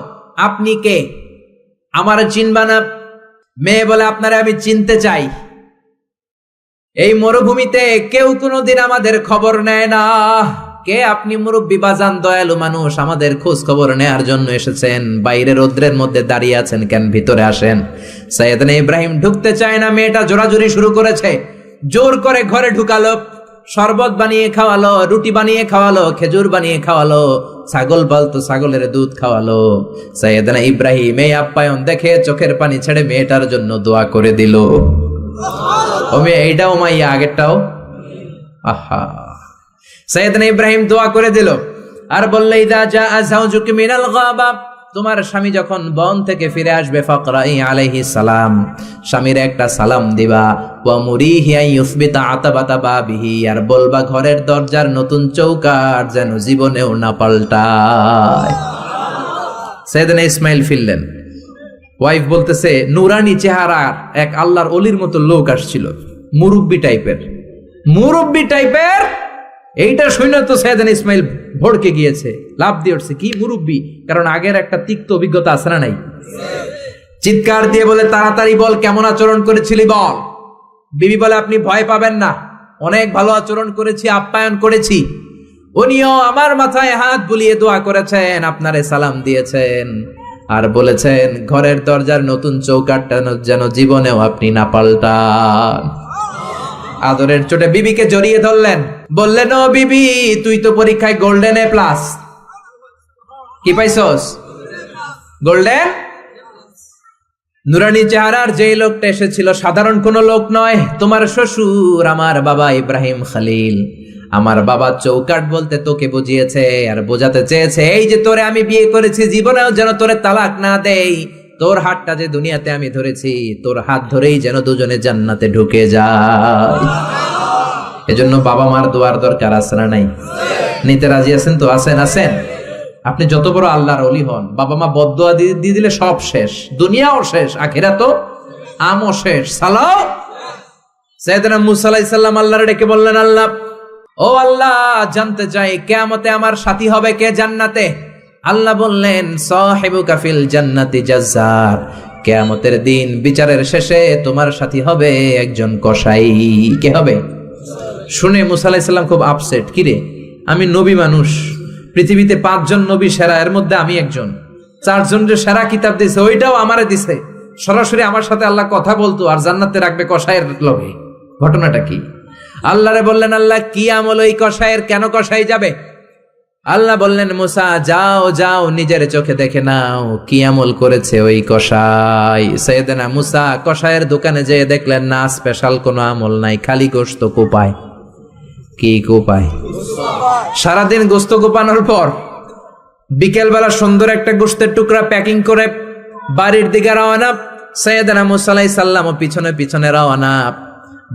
আপনি কে? আমার চিনবা না? মেয়ে বলে আপনারা আমি চিনতে চাই, এই মরুভূমিতে কেউ কোনোদিন আমাদের খবর নেয় না। কে আপনি? মুরব্বী বাজান, দয়ালু মানুষ, আমাদের খোঁজ খবর নেয়ার জন্য এসেছেন, বাইরে রৌদ্রের মধ্যে দাঁড়িয়ে আছেন কেন, ভিতরে আসেন। সাইয়েদনা ইব্রাহিম ঢুকতে চায় না, মেয়েটা জোরাজুরি শুরু করেছে, জোর করে ঘরে ঢুকালো, শরবত বানিয়ে খাওয়ালো, রুটি বানিয়ে খাওয়ালো, খেজুর বানিয়ে খাওয়ালো, ছাগল পালতো ছাগলের দুধ খাওয়ালো। সাইয়েদনা ইব্রাহিম এই আপ্যায়ন দেখে চোখের পানি ছেড়ে মেয়েটার জন্য দোয়া করে দিল। ও মেয়ে, এইটাও মাইয়া, আগেরটাও। আহা, সাইয়েদনা ইব্রাহিম দোয়া করে দিল আর বললে, ইদা জাআ যাওজুকি মিনাল গাবা, তোমার স্বামী যখন বন থেকে ফিরে আসবে, ফাকরাই আলাইহিস সালাম, স্বামীর একটা সালাম দিবা, ওয়া মুরিহি আন ইউসবিতা আতাবাতা বাবিহি, আর বলবা ঘরের দরজার নতুন চৌকাঠ যেন জীবনেও না পাল্টায়। সাইয়েদনা ইসমাইল ফিরলেন, ওয়াইফ বলতেছে, নুরানি চেহারার এক আল্লাহর অলির মতো লোক আসছিল, মুরব্বি টাইপের। এইটা শুনে তো সাইয়েদনা ইসমাইল ভড়কে গিয়েছে, লাভ দিয়ে উঠছে, কি মুরব্বি, কারণ আগের একটা তিক্ত অভিজ্ঞতা আছে না নাই। চিৎকার দিয়ে বলে, তাড়াতাড়ি বল কেমন আচরণ করেছিলি বল। বিবি বলে, আপনি ভয় পাবেন না, অনেক ভালো আচরণ করেছি, আপ্যায়ন করেছি। উনিও আমার মাথায় হাত বুলিয়ে দোয়া করেছেন, আপনারে সালাম দিয়েছেন, আর বলেছেন ঘরের দরজার নতুন চৌকাঠটা যেন জীবনেও আপনি না পাল্টান। আদরের চোটে বিবিকে জড়িয়ে ধরলেন, বললেন, ও বিবি, তুই তো পরীক্ষায় গোল্ডেন এ প্লাস। কি পাইছস? গোল্ডেন। নুরানি চেহারার যেই লোকটা এসেছিল সাধারণ কোনো লোক নয়, তোমার শ্বশুর, আমার বাবা ইব্রাহিম খলিল। আমার বাবা চৌকাঠ বলতে তোকে বুঝিয়েছে আর বোঝাতে চেয়েছে, এই যে তোরে আমি বিয়ে করেছি, জীবনেও যেন তোরে তালাক না দেই, তোর হাতটা যে দুনিয়াতে আমি ধরেছি, তোর হাত ধরেই যেন দুজনে জান্নাতে ঢুকে যায়। এজন্য বাবা মার দোয়ার দরকার আছে না নাই? নিতে রাজি আছেন তো? আছেন। আপনি যত বড় আল্লাহর ওলি হন, বাবা মা বদদোয়া দিয়ে দিলে সব শেষ, দুনিয়াও শেষ, আখিরাতও আমও শেষ। সালাও। সাইয়েদনা মুসা আলাইহিস সালাম আল্লাহরে ডেকে বললেন, আল্লাহ, ও আল্লাহ, জানতে চাই কিয়ামতে আমার সাথী হবে কে জান্নাতে? আল্লাহ বললেন, সাহিবুকা ফিল জান্নাতি জাজ্জার, কিয়ামতের দিন বিচারের শেষে তোমার সাথী হবে একজন কসাই। কে হবে? শুনে মুসা আলাইহিস সালাম খুব আপসেট, কিরে, আমি নবী মানুষ, পৃথিবীতে 5 জন নবী সেরা, এর মধ্যে আমি একজন, 4 জন যে সেরা কিতাব দিছে ওইটাও আমারে দিছে, সরাসরি আমার সাথে আল্লাহ কথা বলতো আর জান্নাতে রাখবে কসাইয়ের লগে, ঘটনাটা কি? আল্লাহরে বললেন, আল্লাহ কি আমল ওই কসাইয়ের, কেন কসাই যাবে? আল্লাহ বললেন, মুসা যাও নিজের চোখে দেখে নাও কি আমল করেছে ওই কসাই। সাইয়েদনা মুসা কসাইয়ের দোকানে যেয়ে দেখলেন না, স্পেশাল কোনো আমল নাই, খালি গোশত কোপায়। কি কোপায়? সারাদিন গোশত কোপানোর পর বিকেলবেলা সুন্দর একটা গোশতের টুকরা প্যাকিং করে বাড়ির দিকে রওনা। সাইয়েদনা মুসা আলাইহিস সালাম পিছনে পিছনে রওনা।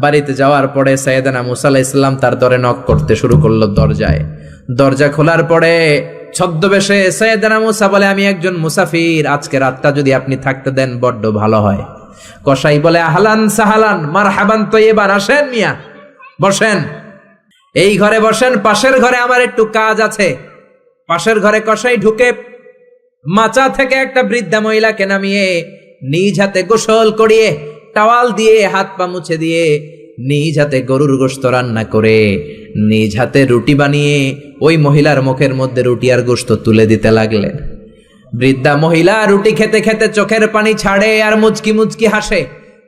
বাড়িতে যাওয়ার পরে সাইয়েদনা মুসা আলাইহিস সালাম তার দরে নক করতে শুরু করলো দরজায়। দরজা খোলার পরে ছদ্মবেশে সাইয়েদনা মুসা বলে, আমি একজন মুসাফির, আজকে রাতটা যদি আপনি থাকতে দেন বড্ড ভালো হয়। কসাই বলে, আহলান সাহালান মারহাবান তৈয়বান, আসেন মিয়া, বসেন, এই ঘরে বসেন, পাশের ঘরে আমার একটু কাজ আছে। পাশের ঘরে কসাই ঢুকে মাচা থেকে একটা বৃদ্ধা মহিলাকে নামিয়ে নিজ হাতে গোসল করিয়ে, টাওয়াল দিয়ে হাত পা মুছে দিয়ে, নিজ হাতে গরুর গোশত রান্না করে, নিজ হাতে রুটি বানিয়ে ওই মহিলার মুখের মধ্যে রুটি আর গোশত তুলে দিতে লাগলেন। বৃদ্ধা মহিলা রুটি খেতে খেতে চোখের পানি ছাড়ে আর মুচকি মুচকি হাসে।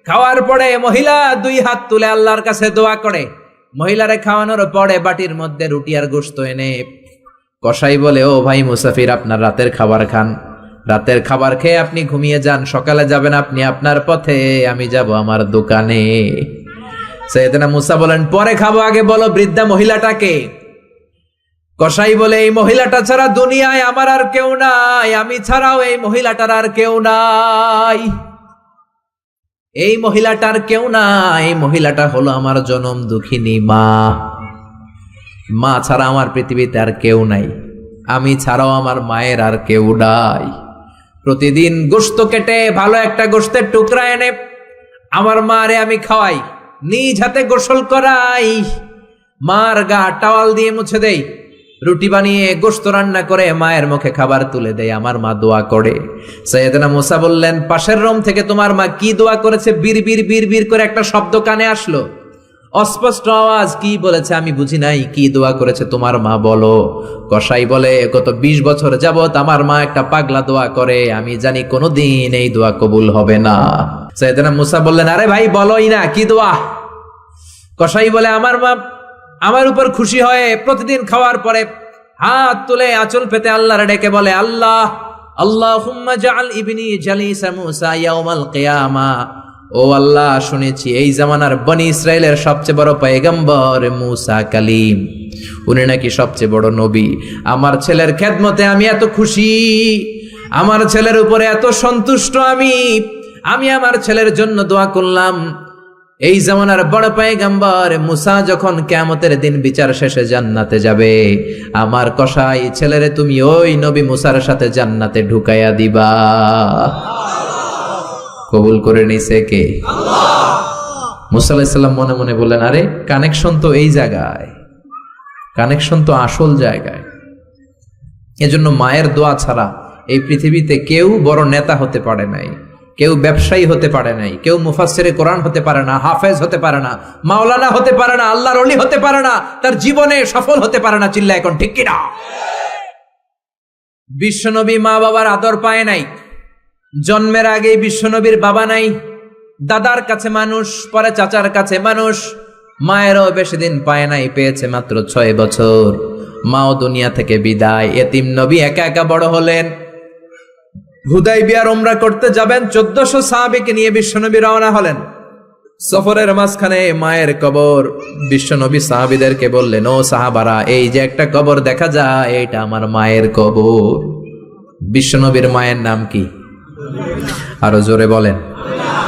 খাওয়ার পরে মহিলা 2 হাত তুলে আল্লাহর কাছে দোয়া করে। মহিলারে খাওয়ানোর পরে বাটির মধ্যে রুটি আর গোশত এনে কসাই বলে, ও ভাই মুসাফির, আপনার রাতের খাবার খান, রাতের খাবার খেয়ে আপনি ঘুমিয়ে যান, সকালে যাবেন আপনি আপনার পথে, আমি যাব আমার দোকানে। সাইয়েদনা মুসা বলেন, পরে খাবো, আগে বলো বৃদ্ধা মহিলাটাকে। কসাই বলে, এই মহিলাটা ছাড়া দুনিয়ায় আমার আর কেউ নাই, আমি ছাড়াও এই মহিলাটার আর কেউ নাই, এই মহিলাটার কেউ নাই, এই মহিলাটা হলো আমার জনম দুঃখিনী মা। মা ছাড়া আমার পৃথিবীতে আর কেউ নাই, আমি ছাড়াও আমার মায়ের আর কেউ নাই। প্রতিদিন গোশত কেটে ভালো একটা গোশতের টুকরা এনে আমার মারে আমি খাওয়াই, নিজ হাতে গোসল করাই, মার গা টাওয়াল দিয়ে মুছে দেই, রুটি বানিয়ে গোশত রান্না করে মায়ের মুখে খাবার তুলে দেয়, আমার মা দোয়া করে। সাইয়েদনা মুসা বললেন, পাশের রুম থেকে তোমার মা কি দোয়া করেছে? বিড়বিড় বিড়বিড় করে একটা শব্দ কানে আসলো, অস্পষ্ট আওয়াজ। কি বলেছে আমি বুঝি নাই, কি দোয়া করেছে তোমার মা বলো। কসাই বলে, গত 20 বছর যাবত আমার মা একটা পাগলা দোয়া করে, আমি জানি কোনোদিন এই দোয়া কবুল হবে না। সাইয়েদনা মুসা বললেন, আরে ভাই বলোই না, কি দোয়া? কসাই বলে, আমার মা আমার উপর খুশি হয়ে প্রতিদিন খাওয়ার পরে হাত তুলে আঁচল পেতে আল্লাহর ডেকে বলে, আল্লাহ আল্লাহুম্মা জাআল ইবনি জালিসা মুসা ইয়াউমাল কিয়ামা। ও আল্লাহ, শুনেছি এই জামানার বনি ইসরাইলের সবচেয়ে বড় পয়গম্বর মুসা কালিম, উনি নাকি সবচেয়ে বড় নবী। আমার ছেলের খেদমতে আমি এত খুশি, আমার ছেলের উপরে এত সন্তুষ্ট আমি আমার ছেলের জন্য দোয়া করলাম। এই জামানার বড় পয়গম্বর মুসা যখন কিয়ামতের দিন বিচার শেষে জান্নাতে যাবে, আমার কসাই ছেলেরে তুমি ওই নবী মুসার সাথে জান্নাতে ঢুকাইয়া দিবা। কবুল করে নিছে কে? আল্লাহ। মুসা আলাইহিস সালাম মনে মনে বললেন, আরে কানেকশন তো এই জায়গায়, কানেকশন তো আসল জায়গায়। এজন্য মায়ের দোয়া ছাড়া এই পৃথিবীতে কেউ বড় নেতা হতে পারে নাই, কেউ ব্যবসায়ী হতে পারে নাই, কেউ মুফাসসিরে কোরআন হতে পারে না, হাফেজ হতে পারে না, মাওলানা হতে পারে না, আল্লাহর ওলি হতে পারে না, তার জীবনে সফল হতে পারে না। চিল্লা এখন ঠিক কিনা? বিশ্বনবী মা বাবার আদর পায় নাই, জন্মের আগেই বিশ্বনবীর বাবা নাই, দাদার কাছে মানুষ, পরে চাচার কাছে মানুষ, মায়েরও বেশি দিন পায় নাই, পেয়েছে মাত্র 6 বছর। মাও দুনিয়া থেকে বিদায়, এতিম নবী একা একা বড় হলেন। হুদাইবিয়ার উমরা করতে যাবেন, 1400 সাহাবীকে নিয়ে বিশ্বনবী রওনা হলেন। সফরের মাঝখানে মায়ের কবর। বিশ্বনবী সাহাবীদেরকে বললেন, ও সাহাবারা, এই যে একটা কবর দেখা যায়, এটা আমার মায়ের কবর। বিশ্বনবীর মায়ের নাম কি? আরো জোরে বলেন।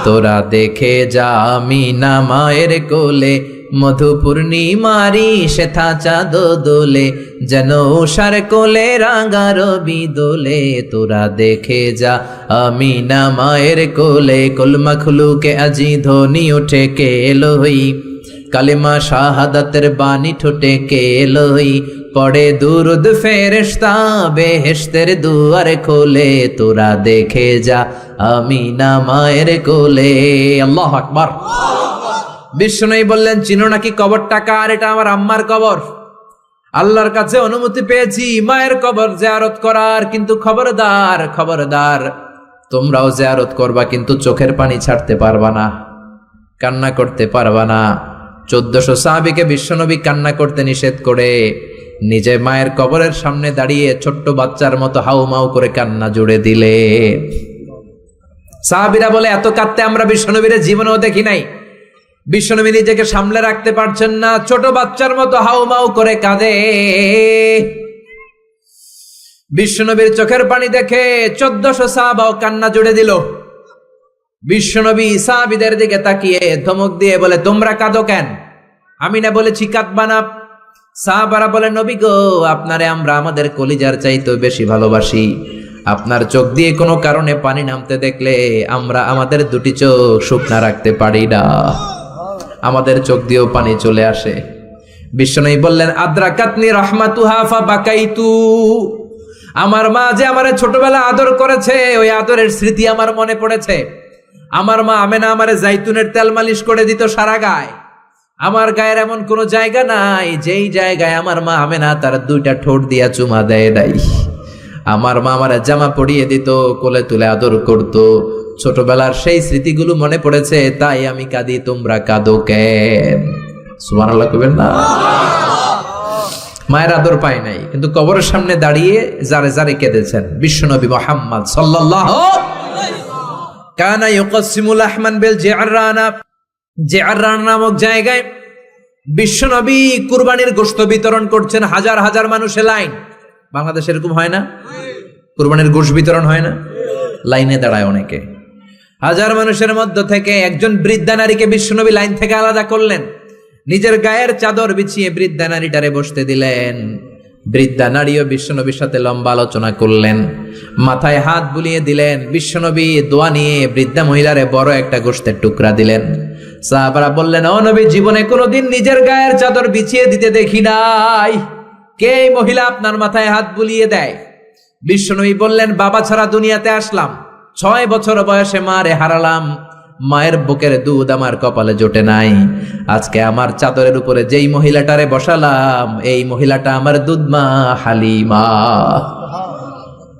তোরা দেখে যা আমিনা মায়ের কোলে, মধু পূর্ণিমারি শেথা চাঁদ দোলে, যেন উষার কোলে রাঙা রবি দোলে। তোরা দেখে যা আমিনা মায়ের কোলে, কলমা খুলুকে আজি ধ্বনি ওঠে কে এলোই, কালিমা শাহাদাতের বাণী ঠোঁটে কে এলোই, পড়ে দুরুদ ফেরেশতা বেহেশতের দুয়ার খোলে। তোরা দেখে যা আমিনা মায়ের কোলে। আল্লাহু আকবার। বিষ্ণুই বললেন, চিনো নাকি কবরটা কার? এটা আমার আম্মার কবর। আল্লাহর কাছে অনুমতি পেয়েছি মায়ের কবর জিয়ারত করার, কিন্তু খবরদার খবরদার, তোমরাও জিয়ারত করবা, কিন্তু চোখের পানি ছাড়তে পারবা না, কান্না করতে পারবা না। 1400 সাহাবীকে বিশ্বনবী কান্না করতে নিষেধ করে নিজে মায়ের কবরের সামনে দাঁড়িয়ে ছোট্ট বাচ্চার মতো হাউমাউ করে কান্না জুড়ে দিলে। সাহাবীরা বলে, এত কাঁদতে আমরা বিশ্বনবীর জীবনেও দেখি নাই। বিশ্বনবী নিজেকে সামলে রাখতে পারছেন না, ছোট বাচ্চার মতো হাউমাউ করে কাঁদে। বিশ্বনবীর চোখের পানি দেখে 1400 সাহাবাও কান্না জুড়ে দিল। বিশ্বনবী সাহাবীদের দিকে তাকিয়ে ধমক দিয়ে বলে, তোমরা কাঁদো কেন? আমি না বলেছি কাঁদবা না? সাহাবারা বলে, নবী গো, আপনারে আমরা আমাদের কলিজার চাইতেও বেশি ভালোবাসি। আপনার চোখ দিয়ে কোনো কারণে পানি নামতে দেখলে আমরা আমাদের দুটি চোখ শুকনা রাখতে পারি না, আমাদের চোখ দিয়েও পানি চলে আসে। বিশ্বনবী বললেন, আদ্রাকাতনি রাহমাতুহা ফাবাকাইতু। আমার মা যে আমারে ছোটবেলা আদর করেছে, ওই আদরের স্মৃতি আমার মনে পড়েছে। আমার মা আমেনা আমারে জাইতুনের তেল মালিশ করে দিত সারা গায়ে। আমার গায়ের এমন কোনো জায়গা নাই যেই জায়গায় আমার মা আমেনা তার 2টা ঠোঁট দিয়া চুমা দেয় নাই। আমার মা আমার জামা পরিয়ে দিত, কোলে তুলে আদর করত। ছোটবেলার সেই স্মৃতিগুলো মনে পড়েছে, তাই আমি কাঁদি। তোমরা কাঁদো কেন? সুবহানাল্লাহ কইবেন না? মায়ের আদর পায় নাই, কিন্তু কবরের সামনে দাঁড়িয়ে জারে জারে কেঁদেছেন বিশ্বনবী মুহাম্মদ সাল্লাল্লাহু কানা ইউকাসিমুল আহমান বিল জিআরানা। জিআরান নামক জায়গায় বিশ্বনবী কুরবানির গোশত বিতরণ করছেন, হাজার হাজার মানুষের লাইন। বাংলাদেশে এরকম হয় না? কুরবানির গোশত বিতরণ হয় না? লাইনে দাঁড়ায় অনেকে। হাজার মানুষের মধ্য থেকে একজন বৃদ্ধা নারীকে বিশ্বনবী লাইন থেকে আলাদা করলেন, নিজের গায়ের চাদর বিছিয়ে বৃদ্ধা নারীটারে বসতে দিলেন। বৃদ্ধা নারীও বিশ্বনবীর সাথে লম্বা আলোচনা করলেন, মাথায় হাত বুলিয়ে দিলেন। বিশ্বনবী দোয়া নিয়ে বৃদ্ধা মহিলারে বড় একটা গোশতের টুকরা দিলেন। সাহাবারা বললেন, ও নবী, জীবনে কোনোদিন নিজের গায়ের চাদর বিছিয়ে দিতে দেখি নাই, কে এই মহিলা আপনার মাথায় হাত বুলিয়ে দেয়? বিশ্বনবী বললেন, বাবা ছাড়া দুনিয়াতে আসলাম, 6 বছর বয়সে মারে হারালাম, মায়ের বুকের দুধ আমার কপালে জোটে নাই। আজকে আমার চাদরের উপরে যেই মহিলাটারে বসালাম, এই মহিলাটা আমার দুধ মা হালিমা।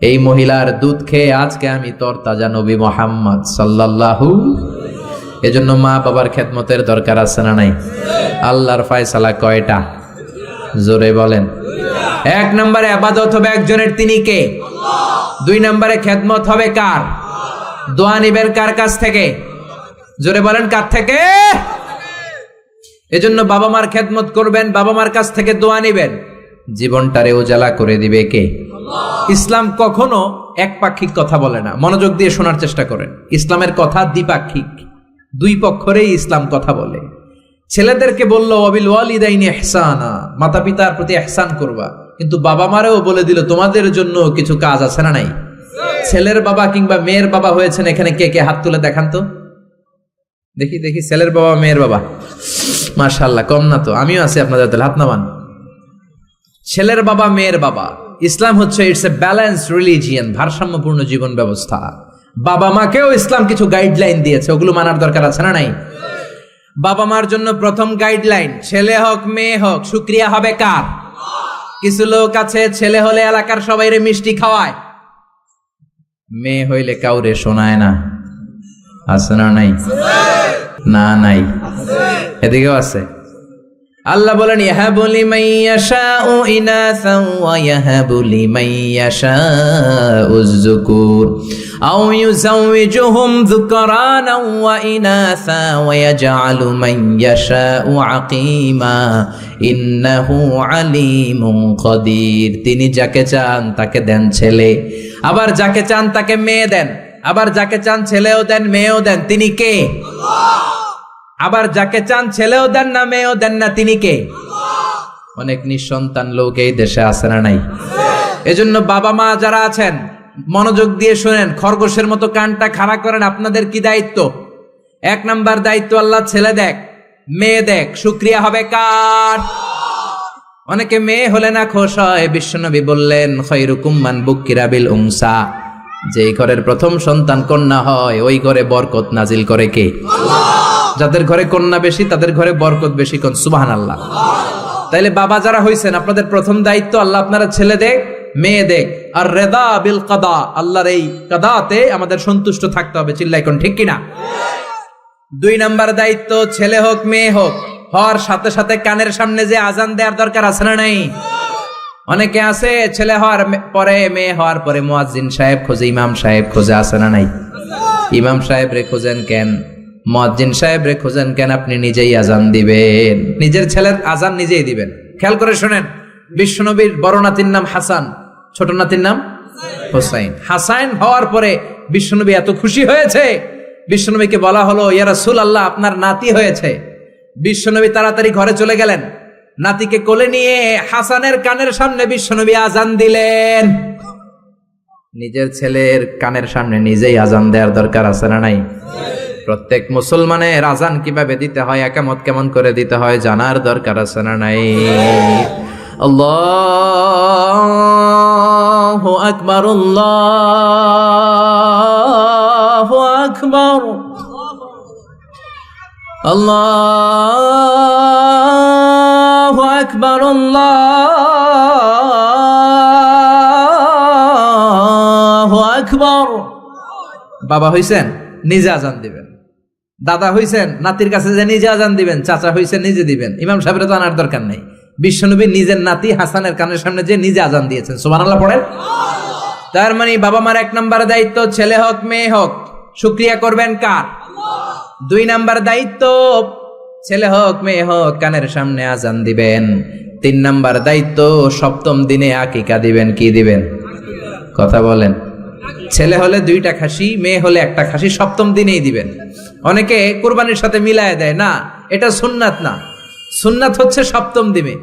এই মহিলার দুধ খেয়ে আজকে আমি তরতাজা নবী মুহাম্মদ সাল্লাল্লাহু। এজন্য মা বাবার খেদমতের দরকার আছে না নাই? আল্লাহর ফয়সালা কয়টা? জোরে বলেন। 1 নম্বরে ইবাদত হবে একজনের, তিনি কে? 2 নম্বরে খেদমত হবে কার? দোয়া নিবেন কার কাছ থেকে? জোরে বলেন, কার থেকে? এজন্য বাবা মার খেদমত করবেন, বাবা মার কাছ থেকে দোয়া নিবেন। জীবনটারে উজালা করে দিবে কে? ইসলাম কখনো একপাক্ষিক কথা বলে না। মনোযোগ দিয়ে শোনার চেষ্টা করেন। ইসলামের কথা দ্বিপাক্ষিক, দুই পক্ষরেই ইসলাম কথা বলে। ছেলেদেরকে বললো ওয়াবিল ওয়ালিদাইনি ইহসানা, মাতা পিতার প্রতি ইহসান করবা, কিন্তু বাবা মারেও বলে দিল তোমাদের জন্য কিছু কাজ আছে না নাই? ছেলের বাবা কিংবা মেয়ের বাবা হয়েছেন এখানে কে কে? হাত তুলে দেখান তো দেখি দেখি। ছেলের বাবা মেয়ের বাবা, মাশাআল্লাহ, কম না তো। আমিও আছি আপনাদের, তাহলে হাত নামান। ছেলের বাবা মেয়ের বাবা। ইসলাম হচ্ছে ইটস এ ব্যালেন্সড রিলিজিয়ন, ভারসাম্যপূর্ণ জীবন ব্যবস্থা। বাবা মাকেও ইসলাম কিছু গাইডলাইন দিয়েছে, ওগুলো মানার দরকার আছে না নাই? বাবা মার জন্য প্রথম গাইডলাইন, ছেলে হোক মেয়ে হোক, শুকরিয়া হবে কার? কিছু লোক আছে ছেলে হলে এলাকার সবাইরে মিষ্টি খাওয়ায়, মেয়ে হইলে কাউরে শোনায় না। আছে না নাই? না নাই, এদিকেও আছে। আল্লাহ বলেন, ইয়াহাবু লিমান ইয়াশাউ ইনাসান ওয়া ইয়াহাবু লিমান ইয়াশাউ যুকুর আও ইউযাওয়িজুহুম যুকরানা ওয়া ইনাসা ওয়া ইয়াজআলু মান ইয়াশাউ আকীমা ইন্নাহু আলীমুন কাদির। তিনি যাকে চান তাকে দেন ছেলে, আবার যাকে চান তাকে মেয়ে দেন, আবার যাকে চান ছেলেও দেন মেয়েও দেন। তিনি কে? আল্লাহ। আবার যাকে চান ছেলেও দেন না মেয়েও দেন না, তিনি কে? অনেক নিঃসন্তান লোক এই দেশে আছে না নাই? এজন্য বাবা মা যারা আছেন মনোযোগ দিয়ে শুনেন, খরগোশের মতো কানটা খাড়া করেন। আপনাদের কি দায়িত্ব? 1 নাম্বার দায়িত্ব, আল্লাহ ছেলে দেখ মেয়ে দেখ, শুকরিয়া হবে কার? অনেকে মেয়ে হলে না খুশ হয়। বিশ্বনবী বললেন, খায়রুকুম মান বুক্কিরা বিল উনসা, যেই ঘরের প্রথম সন্তান কন্যা হয় ওই ঘরে বরকত নাজিল করে কে? আল্লাহ। যাদের ঘরে কন্যা বেশি তাদের ঘরে বরকত বেশি। কোন সুবহানাল্লাহ। তাইলে বাবা যারা হইছেন, আপনাদের প্রথম দায়িত্ব আল্লাহ আপনারা ছেলে দেখ মেয়ে দেখ, আর রেদা বিল কাদা, আল্লাহর এই কাদাতে আমাদের সন্তুষ্ট থাকতে হবে। চিল্লাই কোন ঠিক কিনা? 2 নাম্বার দায়িত্ব, ছেলে হোক মেয়ে হোক, হওয়ার সাথে সাথে কানের সামনে যে আজান দেওয়ার দরকার আছে না নাই? অনেকে আছে ছেলে হওয়ার পরে মেয়ে হওয়ার পরে মুয়াজ্জিন সাহেব খোঁজে, ইমাম সাহেব খোঁজে, আছে না নাই? ইমাম সাহেব রে খোঁজেন কেন? মুয়াজ্জিন সাহেব রে খোঁজেন কেন? আপনি নিজেই আজান দিবেন, নিজের ছেলের আজান নিজেই দিবেন। খেয়াল করে শোনেন, বিশ্বনবীর বড় নাতির নাম হাসান, ছোট নাতির নাম হোসাইন। হাসান হওয়ার পরে বিশ্বনবী এত খুশি হয়েছে, বিশ্বনবীকে বলা হলো, ইয়া রাসূলুল্লাহ আপনার নাতি হয়েছে। বিশ্বনবী তাড়াতাড়ি ঘরে চলে গেলেন, নাতিকে কোলে নিয়ে হাসানের কানের সামনে বিশ্বনবী আজান দিলেন। নিজের ছেলের কানের সামনে নিজেই আজান দেওয়ার দরকার আছে না নাই? প্রত্যেক মুসলমানের আজান কিভাবে দিতে হয়, একামত কেমন করে দিতে হয় জানার দরকার আছে না নাই? আল্লাহু আকবার, আল্লাহু আকবার, আল্লাহু আকবার, আল্লাহু আকবার। বাবা হইছেন নিজে আজান দিবেন, দাদা হইছেন নাতির কাছে যে নিজে আজান দিবেন, চাচা হইছেন নিজে দিবেন, ইমাম সাহেবের তো আনার দরকার নাই। বিশ্বনবী নিজের নাতি হাসানের কানের সামনে যে নিজে আজান দিয়েছেন। সুবহানাল্লাহ পড়েন। তার মানে বাবা মার 1 নাম্বার দায়িত্ব, ছেলে হোক মেয়ে হোক, শুকরিয়া করবেন কার? আল্লাহ। 2 নাম্বার দায়িত্ব, ছেলে হোক মেয়ে হোক কানের সামনে আজান দিবেন। 3 নাম্বার দায়িত্ব, সপ্তম দিনে আকিকা দিবেন। কি দিবেন? কথা বলেন। ছেলে হলে 2টা খাসি, মেয়ে হলে 1টা খাসি, সপ্তম দিনেই দিবেন। অনেকে কুরবানির সাথে মিলায় দেয়, না এটা সুন্নাত না। সুন্নাত হচ্ছে সপ্তম দিনে।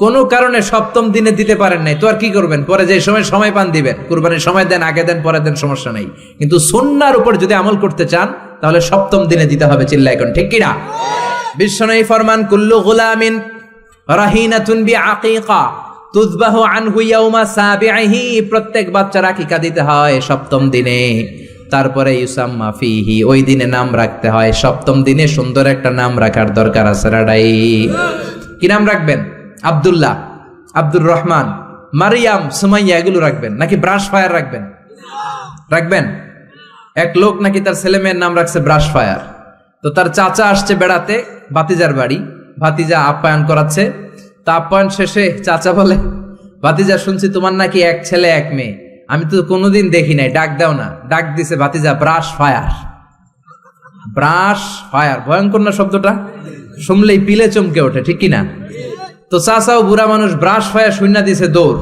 কোনো কারণে সপ্তম দিনে দিতে পারেন নাই, তো আর কি করবেন? পরে যে সময় পান দিবেন। কুরবানির সময় দেন, আগে দেন, পরে দেন, সমস্যা নাই। কিন্তু সুন্নাহর উপর যদি আমল করতে চান তাহলে সপ্তম দিনে দিতে হবে। চিল্লায় কোন ঠিক কিনা? বিশ্বনবী ফরমান, কুল্লু গুলামিন রাহিনাতুন বিআকিকা, তুযবাহু আনহু ইয়াউমা সাবিহি, প্রত্যেক বাচ্চার আকিকা দিতে হয় সপ্তম দিনে। তারপরে ইউসাম্মা ফিহি, ওই দিনে নাম রাখতে হয়। সপ্তম দিনে সুন্দর একটা নাম রাখার দরকার আছে রাডাই। কি নাম রাখবেন? আব্দুল্লাহ, আব্দুর রহমান, মারিয়াম, সুমাইয়া এগুলো রাখবেন নাকি ব্রাশ ফায়ার রাখবেন? রাখবেন। এক লোক নাকি তার ছেলে মেয়ের নাম রাখছে ব্রাশ ফায়ার। তো তার চাচা আসছে বেড়াতে ভাতিজার বাড়ি, ভাতিজা আপ্যায়ন করাচ্ছে। তা আপ্যায়ন শেষে চাচা বলে, ভাতিজা শুনছি তোমার নাকি এক ছেলে এক মেয়ে, আমি তো কোনোদিন দেখি নাই, ডাক দাও না। ডাক দিছে ভাতিজা ব্রাশ ফায়ার। ব্রাশ ফায়ার, ভয়ঙ্কর না শব্দটা? শুনলেই পিলে চমকে ওঠে, ঠিক কিনা? তো চাচাও বুড়া মানুষ, ব্রাশ ফায়ার শূন্য দিছে দৌড়।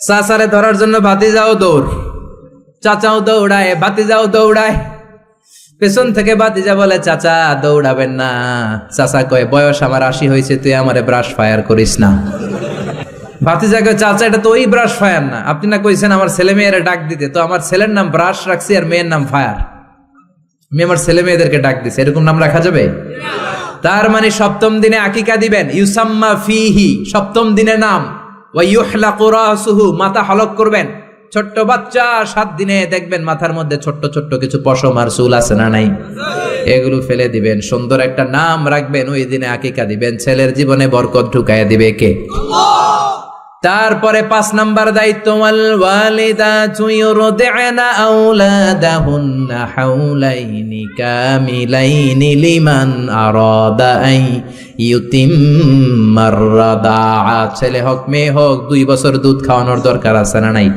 চাচারে ধরার জন্য ভাতিজাও দৌড়, চাচাও দৌড়ায়, ভাতিজাও দৌড়ায়। পেছন থেকে ভাতিজা বলে, চাচা দৌড়াবেন না। চাচা কয়, বয়স আমার 80 হয়েছে, তুই আমারে ব্রাশ ফায়ার করিস না। ভাতিজা কয়, চাচা এটা তো ওই ব্রাশ ফায়ার না, আপনি না কইছেন আমার ছেলে মেয়েরা ডাক দিতে, তো আমার ছেলের নাম ব্রাশ রাখছি আর মেয়ের নাম ফায়ার, আমি আমার ছেলে মেয়েদেরকে ডাক দিছি, এরকম নাম রাখা যাবে? তার মানে সপ্তম দিনে আকিকা দিবেন, ইউসাম্মা ফিহি, সপ্তম দিনে নাম। ওয়া ইউহলাকু রাসুহু, মাথা হলক করবেন। ছোট্ট বাচ্চা 7 দিনে দেখবেন মাথার মধ্যে ছোট্ট ছোট্ট কিছু পশম আর চুল আছে না নাই, এগুলো ফেলে দিবেন, সুন্দর একটা নাম রাখবেন, ওই দিনে আকিকা দিবেন। ছেলের জীবনে বরকত ঢুকাইয়া দিবে কে? তারপরে 5 নাম্বার দায়িত্ব, ওয়াল ওয়ালিদাতু ইউরদি'না আওলাদাহুন্না হাওলাইনি কামিলাইনি লিমান আরাদা আই ইউতিম্মার রাদাআ। ছেলে হোক মেয়ে হোক 2 বছর দুধ খাওয়ানোর দরকার আছে না নাই?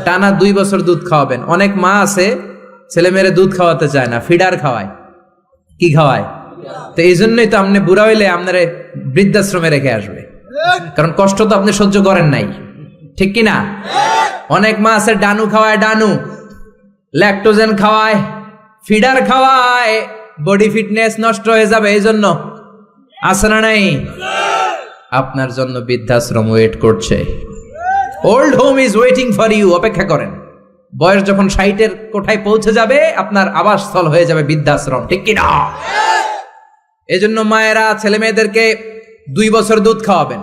টানা 2 বছর দুধ খাওয়াবেন। অনেক মা আছে ছেলে মেয়েরে দুধ খাওয়াতে চায় না, ফিডার খাওয়ায়। কি খাওয়ায়? তো এই জন্যই তো আপনি বুড়া হইলে আপনারে বৃদ্ধাশ্রমে রেখে আসবে, কারণ কষ্ট তো আপনি সহ্য করেন নাই, ঠিক কিনা? অনেক মা আছে ডানু খাওয়ায়, ডানু ল্যাকটোজেন খাওয়ায়, ফিডার খাওয়ায়, বডি ফিটনেস নষ্ট হয়ে যাবে, এই জন্য আছে না নাই? আপনার জন্য বৃদ্ধাশ্রম ওয়েট করছে, old home is waiting for you. অপেক্ষা করেন, বয়স যখন 60-এর কোঠায় পৌঁছে যাবে আপনার আবাসস্থল হয়ে যাবে বৃদ্ধাশ্রম, ঠিক কিনা? এজন্য মায়েরা ছেলে মেয়েদেরকে 2 বছর দুধ খাওয়াবেন।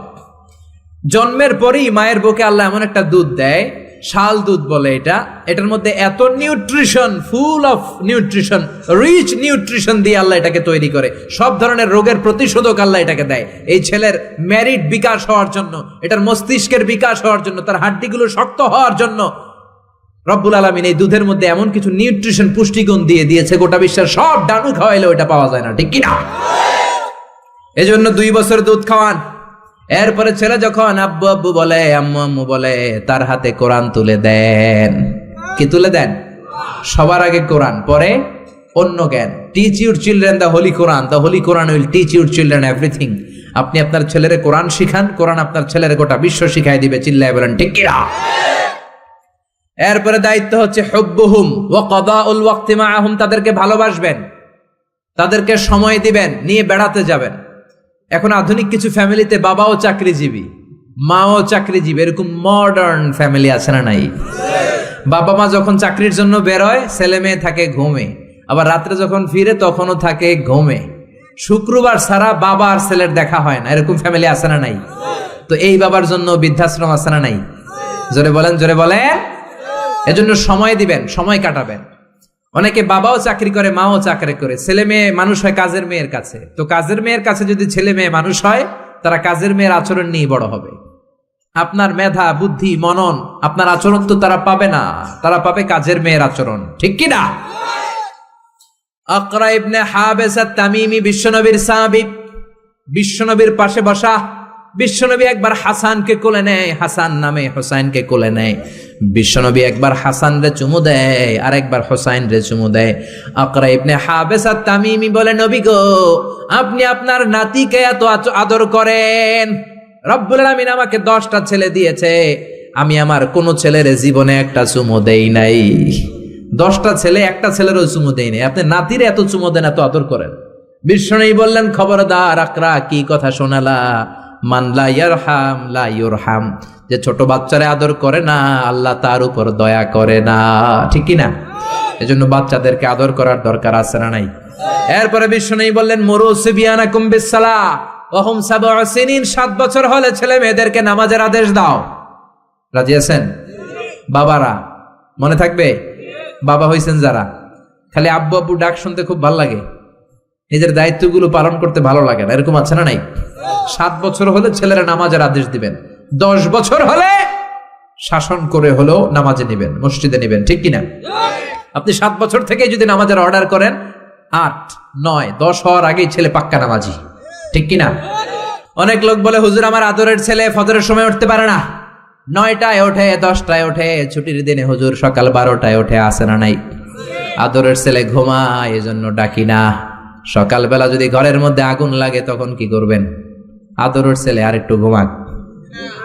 জন্মের পরেই মায়ের বুকে আল্লাহ এমন একটা দুধ দেয়, শাল দুধ বলে এটা, এটার মধ্যে এত nutrition, full of nutrition, rich nutrition দিয়ে আল্লাহ এটাকে তৈরি করে। সব ধরনের রোগের প্রতিষেধক আল্লাহ এটাকে দেয় এই ছেলের মেরিট বিকাশ হওয়ার জন্য, এটার মস্তিষ্কের বিকাশ হওয়ার জন্য, তার হাড্ডিগুলো শক্ত হওয়ার জন্য। রব্বুল আলামিন এই দুধের মধ্যে এমন কিছু নিউট্রিশন, পুষ্টিগুণ দিয়ে দিয়েছে, গোটা বিশ্বের সব ডানু খাওয়াইলেও এটা পাওয়া যায় না, ঠিক কিনা? এজন্য 2 বছর দুধ খাওয়ান। এরপরে ছেলে যখন আব্বু আব্বু বলে, আম্মু আম্মু বলে, তার হাতে কোরআন তুলে দেন। কি তুলে দেন? সবার আগে কোরআন, পরে অন্য জ্ঞান। Teach your children the Holi Quran, the Holi Quran will teach your children everything. আপনি আপনার ছেলেরে কোরআন শিখান, কোরআন আপনার ছেলের গোটা বিশ্ব শিখাই দিবে, চিল্লায় বলেন ঠিক কিনা? এরপরে দায়িত্ব হচ্ছে হুব্বুহুম ওয়া কাদাউল ওয়াক্তি মাআহুম, তাদেরকে ভালোবাসবেন, তাদেরকে সময় দিবেন, নিয়ে বেড়াতে যাবেন। এখন আধুনিক কিছু ফ্যামিলিতে বাবাও চাকরিজীবী, মাও চাকরিজীবী, এরকম মডার্ন ফ্যামিলি আছে না নাই? বাবা মা যখন চাকরির জন্য বেরোয় ছেলে মেয়ে থাকে ঘুমে, আবার রাত্রে যখন ফিরে তখনও থাকে ঘুমে। শুক্রবার ছাড়া বাবা আর ছেলের দেখা হয় না, এরকম ফ্যামিলি আছে না নাই? তো এই বাবার জন্য বৃদ্ধাশ্রম আছে না নাই? জোরে বলেন, জোরে বলেন। এজন্য সময় দিবেন, সময় কাটাবেন। অনেকে বাবাও চাকরি করে, মাও চাকরি করে, ছেলে মেয়ে মানুষ হয় কাজের মেয়ের কাছে। তো কাজের মেয়ের কাছে যদি ছেলে মেয়ে মানুষ হয়, তারা কাজের মেয়ের আচরণ নিয়ে বড় হবে। আপনার মেধা, বুদ্ধি, মনন, আপনার আচরণ তো তারা পাবে না, তারা পাবে কাজের মেয়ের আচরণ, ঠিক কি না? আকরা ইবনে হাবিস আত-তামিমি বিশ্বনবীর সাহাবী, বিশ্বনবীর পাশে বসা। বিশ্বনবী একবার হাসানকে কোলে নেয়, হাসান নামে হোসাইনকে কোলে নেয়। বিশ্বনবী একবার হাসান রে চুমু দেয়, আর একবার হোসাইন রে চুমু দেয়। আকরা ইবনে হাবিস আত-তামিমি বলে, নবী গো, আপনি আপনার নাতিকে এত আদর করেন। রব্বুল আলামিন আমাকে 10টা ছেলে দিয়েছে, আমি আমার কোন ছেলের জীবনে একটা চুমু দেই নাই। 10টা ছেলে, একটা ছেলেরও চুমু দেই নাই, আপনি নাতিরে এত চুমু দেন, এত আদর করেন। বিশ্বনবী বললেন, খবরদার আকরা, কি কথা শোনালা? মান লা ইয়ারহাম লা ইউরহাম, যে ছোট বাচ্চারে আদর করে না, আল্লাহ তার উপর দয়া করে না, ঠিক কি না? এজন্য বাচ্চাদেরকে আদর করার দরকার আছে না নাই? এরপরে বিশ্বনবী বললেন, মুরু সিবিয়ানাকুম বিসসালাহ, ওহুম সাবউ সিনিন, 7 বছর হলে ছেলে মেয়েদেরকে নামাজের আদেশ দাও। রাজি আছেন? বাবারা মনে থাকবে? বাবা হইছেন যারা, খালি আব্বু আব্বু ডাক শুনতে খুব ভালো লাগে, নিজের দায়িত্বগুলো পালন করতে ভালো লাগে না, এরকম আছে না নাই? 7 বছর হলে ছেলেরা নামাজের আদেশ দিবেন, 10 বছর হলে শাসন করে হলেও নামাজে নিবেন, মসজিদে নিবেন, ঠিক কিনা? আপনি 7 বছর থেকে যদি নামাজের অর্ডার করেন, 8, 9, 10 হওয়ার আগেই ছেলে পাক্কা নামাজি, ঠিক কিনা? অনেক লোক বলে হুজুর আমার আদরের ছেলে ফজরের সময় উঠতে পারে না, 9টায় ওঠে, 10টায় ওঠে, ছুটির দিনে হুজুর সকাল 12টায় ওঠে, আসে না নাই? আদরের ছেলে ঘুমায়, এজন্য ডাকি না। সকালবেলা যদি ঘরের মধ্যে আগুন লাগে তখন কি করবেন? আদরের ছেলে আরেকটু ঘুমাক,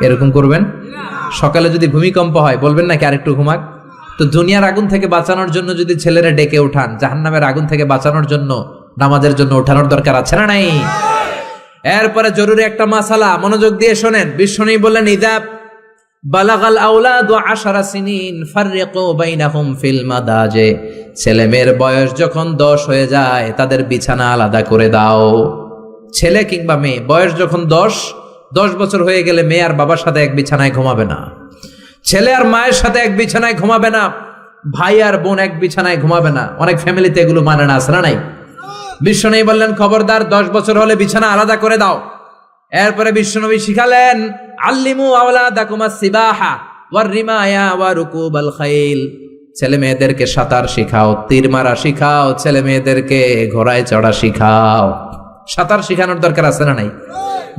এরকম করবেন? সকালে যদি ভূমিকম্প হয় বলবেন নাকি আরেকটু ঘুমাক? তো দুনিয়ার আগুন থেকে বাঁচানোর জন্য যদি ছেলেরা ডেকে উঠান, জাহান্নামের আগুন থেকে বাঁচানোর জন্য নামাজের জন্য উঠানোর দরকার আছে না নাই? এরপরে জরুরি একটা মাসালা, মনোযোগ দিয়ে শোনেন। বিশ্বনবী বললেন ইযা বালাগাল আওলাদু 10 সিনিন ফাররিকু বাইনাহুম ফিল মাদাজে, ছেলে মেয়ের বয়স যখন 10 হয়ে যায় তাদের বিছানা আলাদা করে দাও। ছেলে কিংবা মেয়ে বয়স যখন 10 বছর হয়ে গেলে মেয়ে আর বাবার সাথে এক বিছানায় ঘুমাবে না, ছেলে আর মায়ের সাথে এক বিছানায় ঘুমাবে না, ভাই আর বোন এক বিছানায় ঘুমাবে না। অনেক ফ্যামিলিতে এগুলো মানে না, আসরা নাই? বিশ্বনবী বললেন খবরদার 10 বছর হলে বিছানা আলাদা করে দাও। এরপরে বিশ্বনবী শিখালেন আল্লিমু আওলাদাকুমাস সিবাহা ওয়ার রিমায়া ওয়া রুকুবাল খাইল, ছেলে মেয়েদেরকে সাঁতার শিখাও, তীর মারা শিখাও, ছেলে মেয়েদেরকে ঘোড়ায় চড়া শিখাও। সাঁতার শিখানোর দরকার আছে না নাই?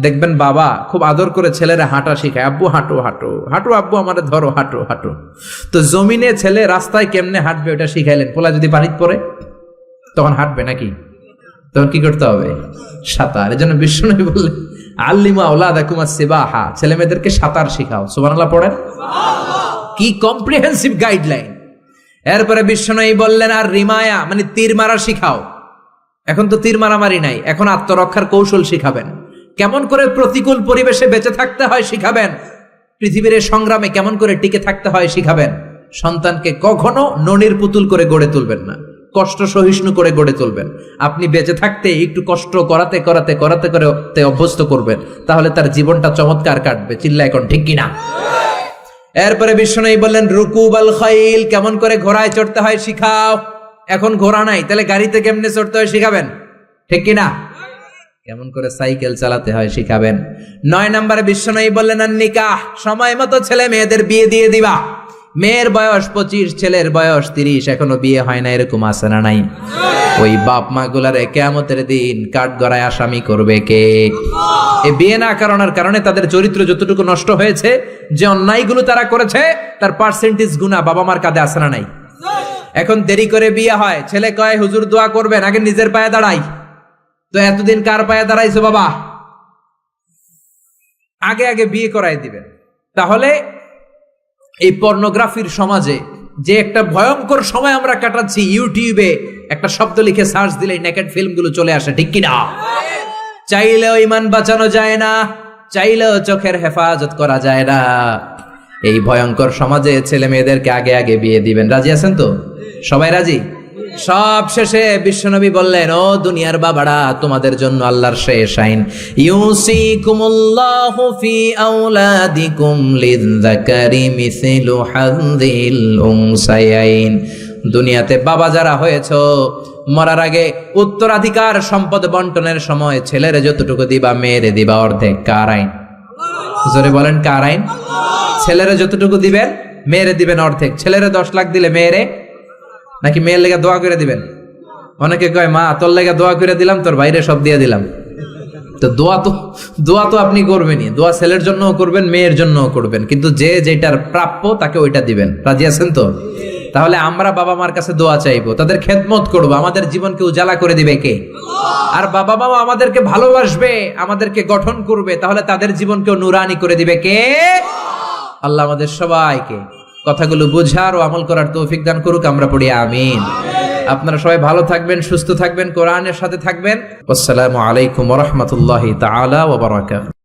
দেখবেন বাবা খুব আদর করে ছেলেরা হাঁটা শিখায়, আব্বু হাঁটো হাঁটো হাঁটো, আব্বু আমারে ধরো হাঁটো হাঁটো। তো জমিনে ছেলে রাস্তায় কেমনে হাঁটবে ওটা শিখাইলেন, পোলা যদি পানিতে পড়ে তখন হাঁটবে নাকি? তখন কি করতে হবে? সাঁতার। এজন্য বিশ্বনবী বললেন আল্লিমু আওলাদাকুমাস সিবাহা, ছেলে মেয়েদেরকে সাঁতার শিখাও। সুবহানাল্লাহ পড়েন। কি কম্প্রিহেন্সিভ গাইডলাইন। এরপরে বিশ্বনবী বললেন আর রিমায়া মানে তীর মারা শিখাও। এখন তো তীর মারামারি নাই, এখন আত্মরক্ষার কৌশল শিখাবেন, কেমন করে প্রতিকূল পরিবেশে বেঁচে থাকতে হয় শিখাবেন, পৃথিবীর এই সংগ্রামে কেমন করে টিকে থাকতে হয় শিখাবেন। সন্তানকে কখনো ননির পুতুল করে গড়ে তুলবেন না, কষ্ট সহিষ্ণু করে গড়ে তুলবেন। আপনি বেঁচে থাকতে একটু কষ্ট করাতে করাতে করাতে করে অভ্যস্ত করবেন, তাহলে তার জীবনটা চমৎকার কাটবে। চিল্লা এখন ঠিক কিনা? এরপরে বিশ্বনবী বললেন রুকুবাল খাইল, কেমন করে ঘোড়ায় চড়তে হয় শিখাও। এখন ঘোড়া নাই, তাহলে গাড়িতে কেমনে চড়তে হয় শিখাবেন, ঠিক কিনা? কেমন করে সাইকেল চালাতে হয় শিখাবেন। 9 নম্বরে বিশ্বনবী বললেন আর নিকাহ, সময় মতো ছেলে মেয়েদের বিয়ে দিয়ে দিবা। মেয়ের বয়স 25, ছেলের বয়স 30, এখনো বিয়ে হয় না, এরকম আছে না নাই? ওই বাপ মা গুলারে কিয়ামতের দিন কাঠগড়ায় আসামি করবে কে? এই বিয়ে না করানোর কারণে তাদের চরিত্র যতটুকু নষ্ট হয়েছে, যে অন্যায়গুলো তারা করেছে তার পার্সেন্টেজ গুণা বাবা মার কাঁধে আছে না নাই? এখন দেরি করে বিয়ে হয়, ছেলে কয় হুজুর দোয়া করবেন, আগে নিজের পায়ে দাঁড়াই। তো এতদিন কার পায়ে দাঁড়াইছো বাবা? আগে আগে বিয়ে করাই দিবেন। তাহলে এই পর্নোগ্রাফির সমাজে যে একটা ভয়ঙ্কর সময় আমরা কাটাচ্ছি, ইউটিউবে একটা শব্দ লিখে সার্চ দিলেই নেকেড ফিল্মগুলো চলে আসে, ঠিক কিনা? চাইলেও ইমান বাঁচানো যায় না, চাইলেও চোখের হেফাজত করা যায় না। এই ভয়ঙ্কর সমাজে ছেলে মেয়েদেরকে আগে আগে বিয়ে দিবেন। রাজি আছেন তো? সবাই রাজি? সব শেষে বিশ্বনবী বললেন ও দুনিয়ার বাবারা, তোমাদের জন্য আল্লাহর শেষ আইন, ইউসিকুমুল্লাহু ফি আওলাদিকুম লিযযাকারি মিসলু হাযিল উনসায়াইন। দুনিয়াতে বাবা যারা হয়েছো, মরার আগে উত্তরাধিকার সম্পদ বন্টনের সময় ছেলেরে যতটুকু দিবা মেয়েরে দিবা অর্ধেক। কার আইন? জোরে বলেন কার আইন? ছেলেরে যতটুকু দিবেন মেয়েরে দিবেন অর্ধেক। ছেলেরে 10 লাখ দিলে মেয়েরে, নাকি মেয়ের লেগে দোয়া করে দিবেন? অনেকে কয় মা তোর লেগে দোয়া করে দিলাম, তোর বাইরে সব দিয়ে দিলাম। তো দোয়া তো আপনি করবেনই, দোয়া ছেলের জন্যও করবেন, মেয়ের জন্যও করবেন, কিন্তু যে যেটার প্রাপ্য তাকে ওইটা দিবেন। রাজি আছেন তো? তাহলে আমরা বাবা মার কাছে দোয়া চাইবো, তাদের খেদমত করবো। আমাদের জীবনকে উজালা করে দিবে কে? আর বাবা মা আমাদেরকে ভালোবাসবে, আমাদেরকে গঠন করবে, তাহলে তাদের জীবনকেও নুরানি করে দিবে কে? আল্লাহ আমাদের সবাইকে কথাগুলো বুঝার ও আমল করার তৌফিক দান করুক। আমরা পড়ি আমিন। আপনারা সবাই ভালো থাকবেন, সুস্থ থাকবেন, কোরআনের সাথে থাকবেন। আসসালামু আলাইকুম ওয়া রাহমাতুল্লাহি তাআলা ওয়া বারাকাতুহু।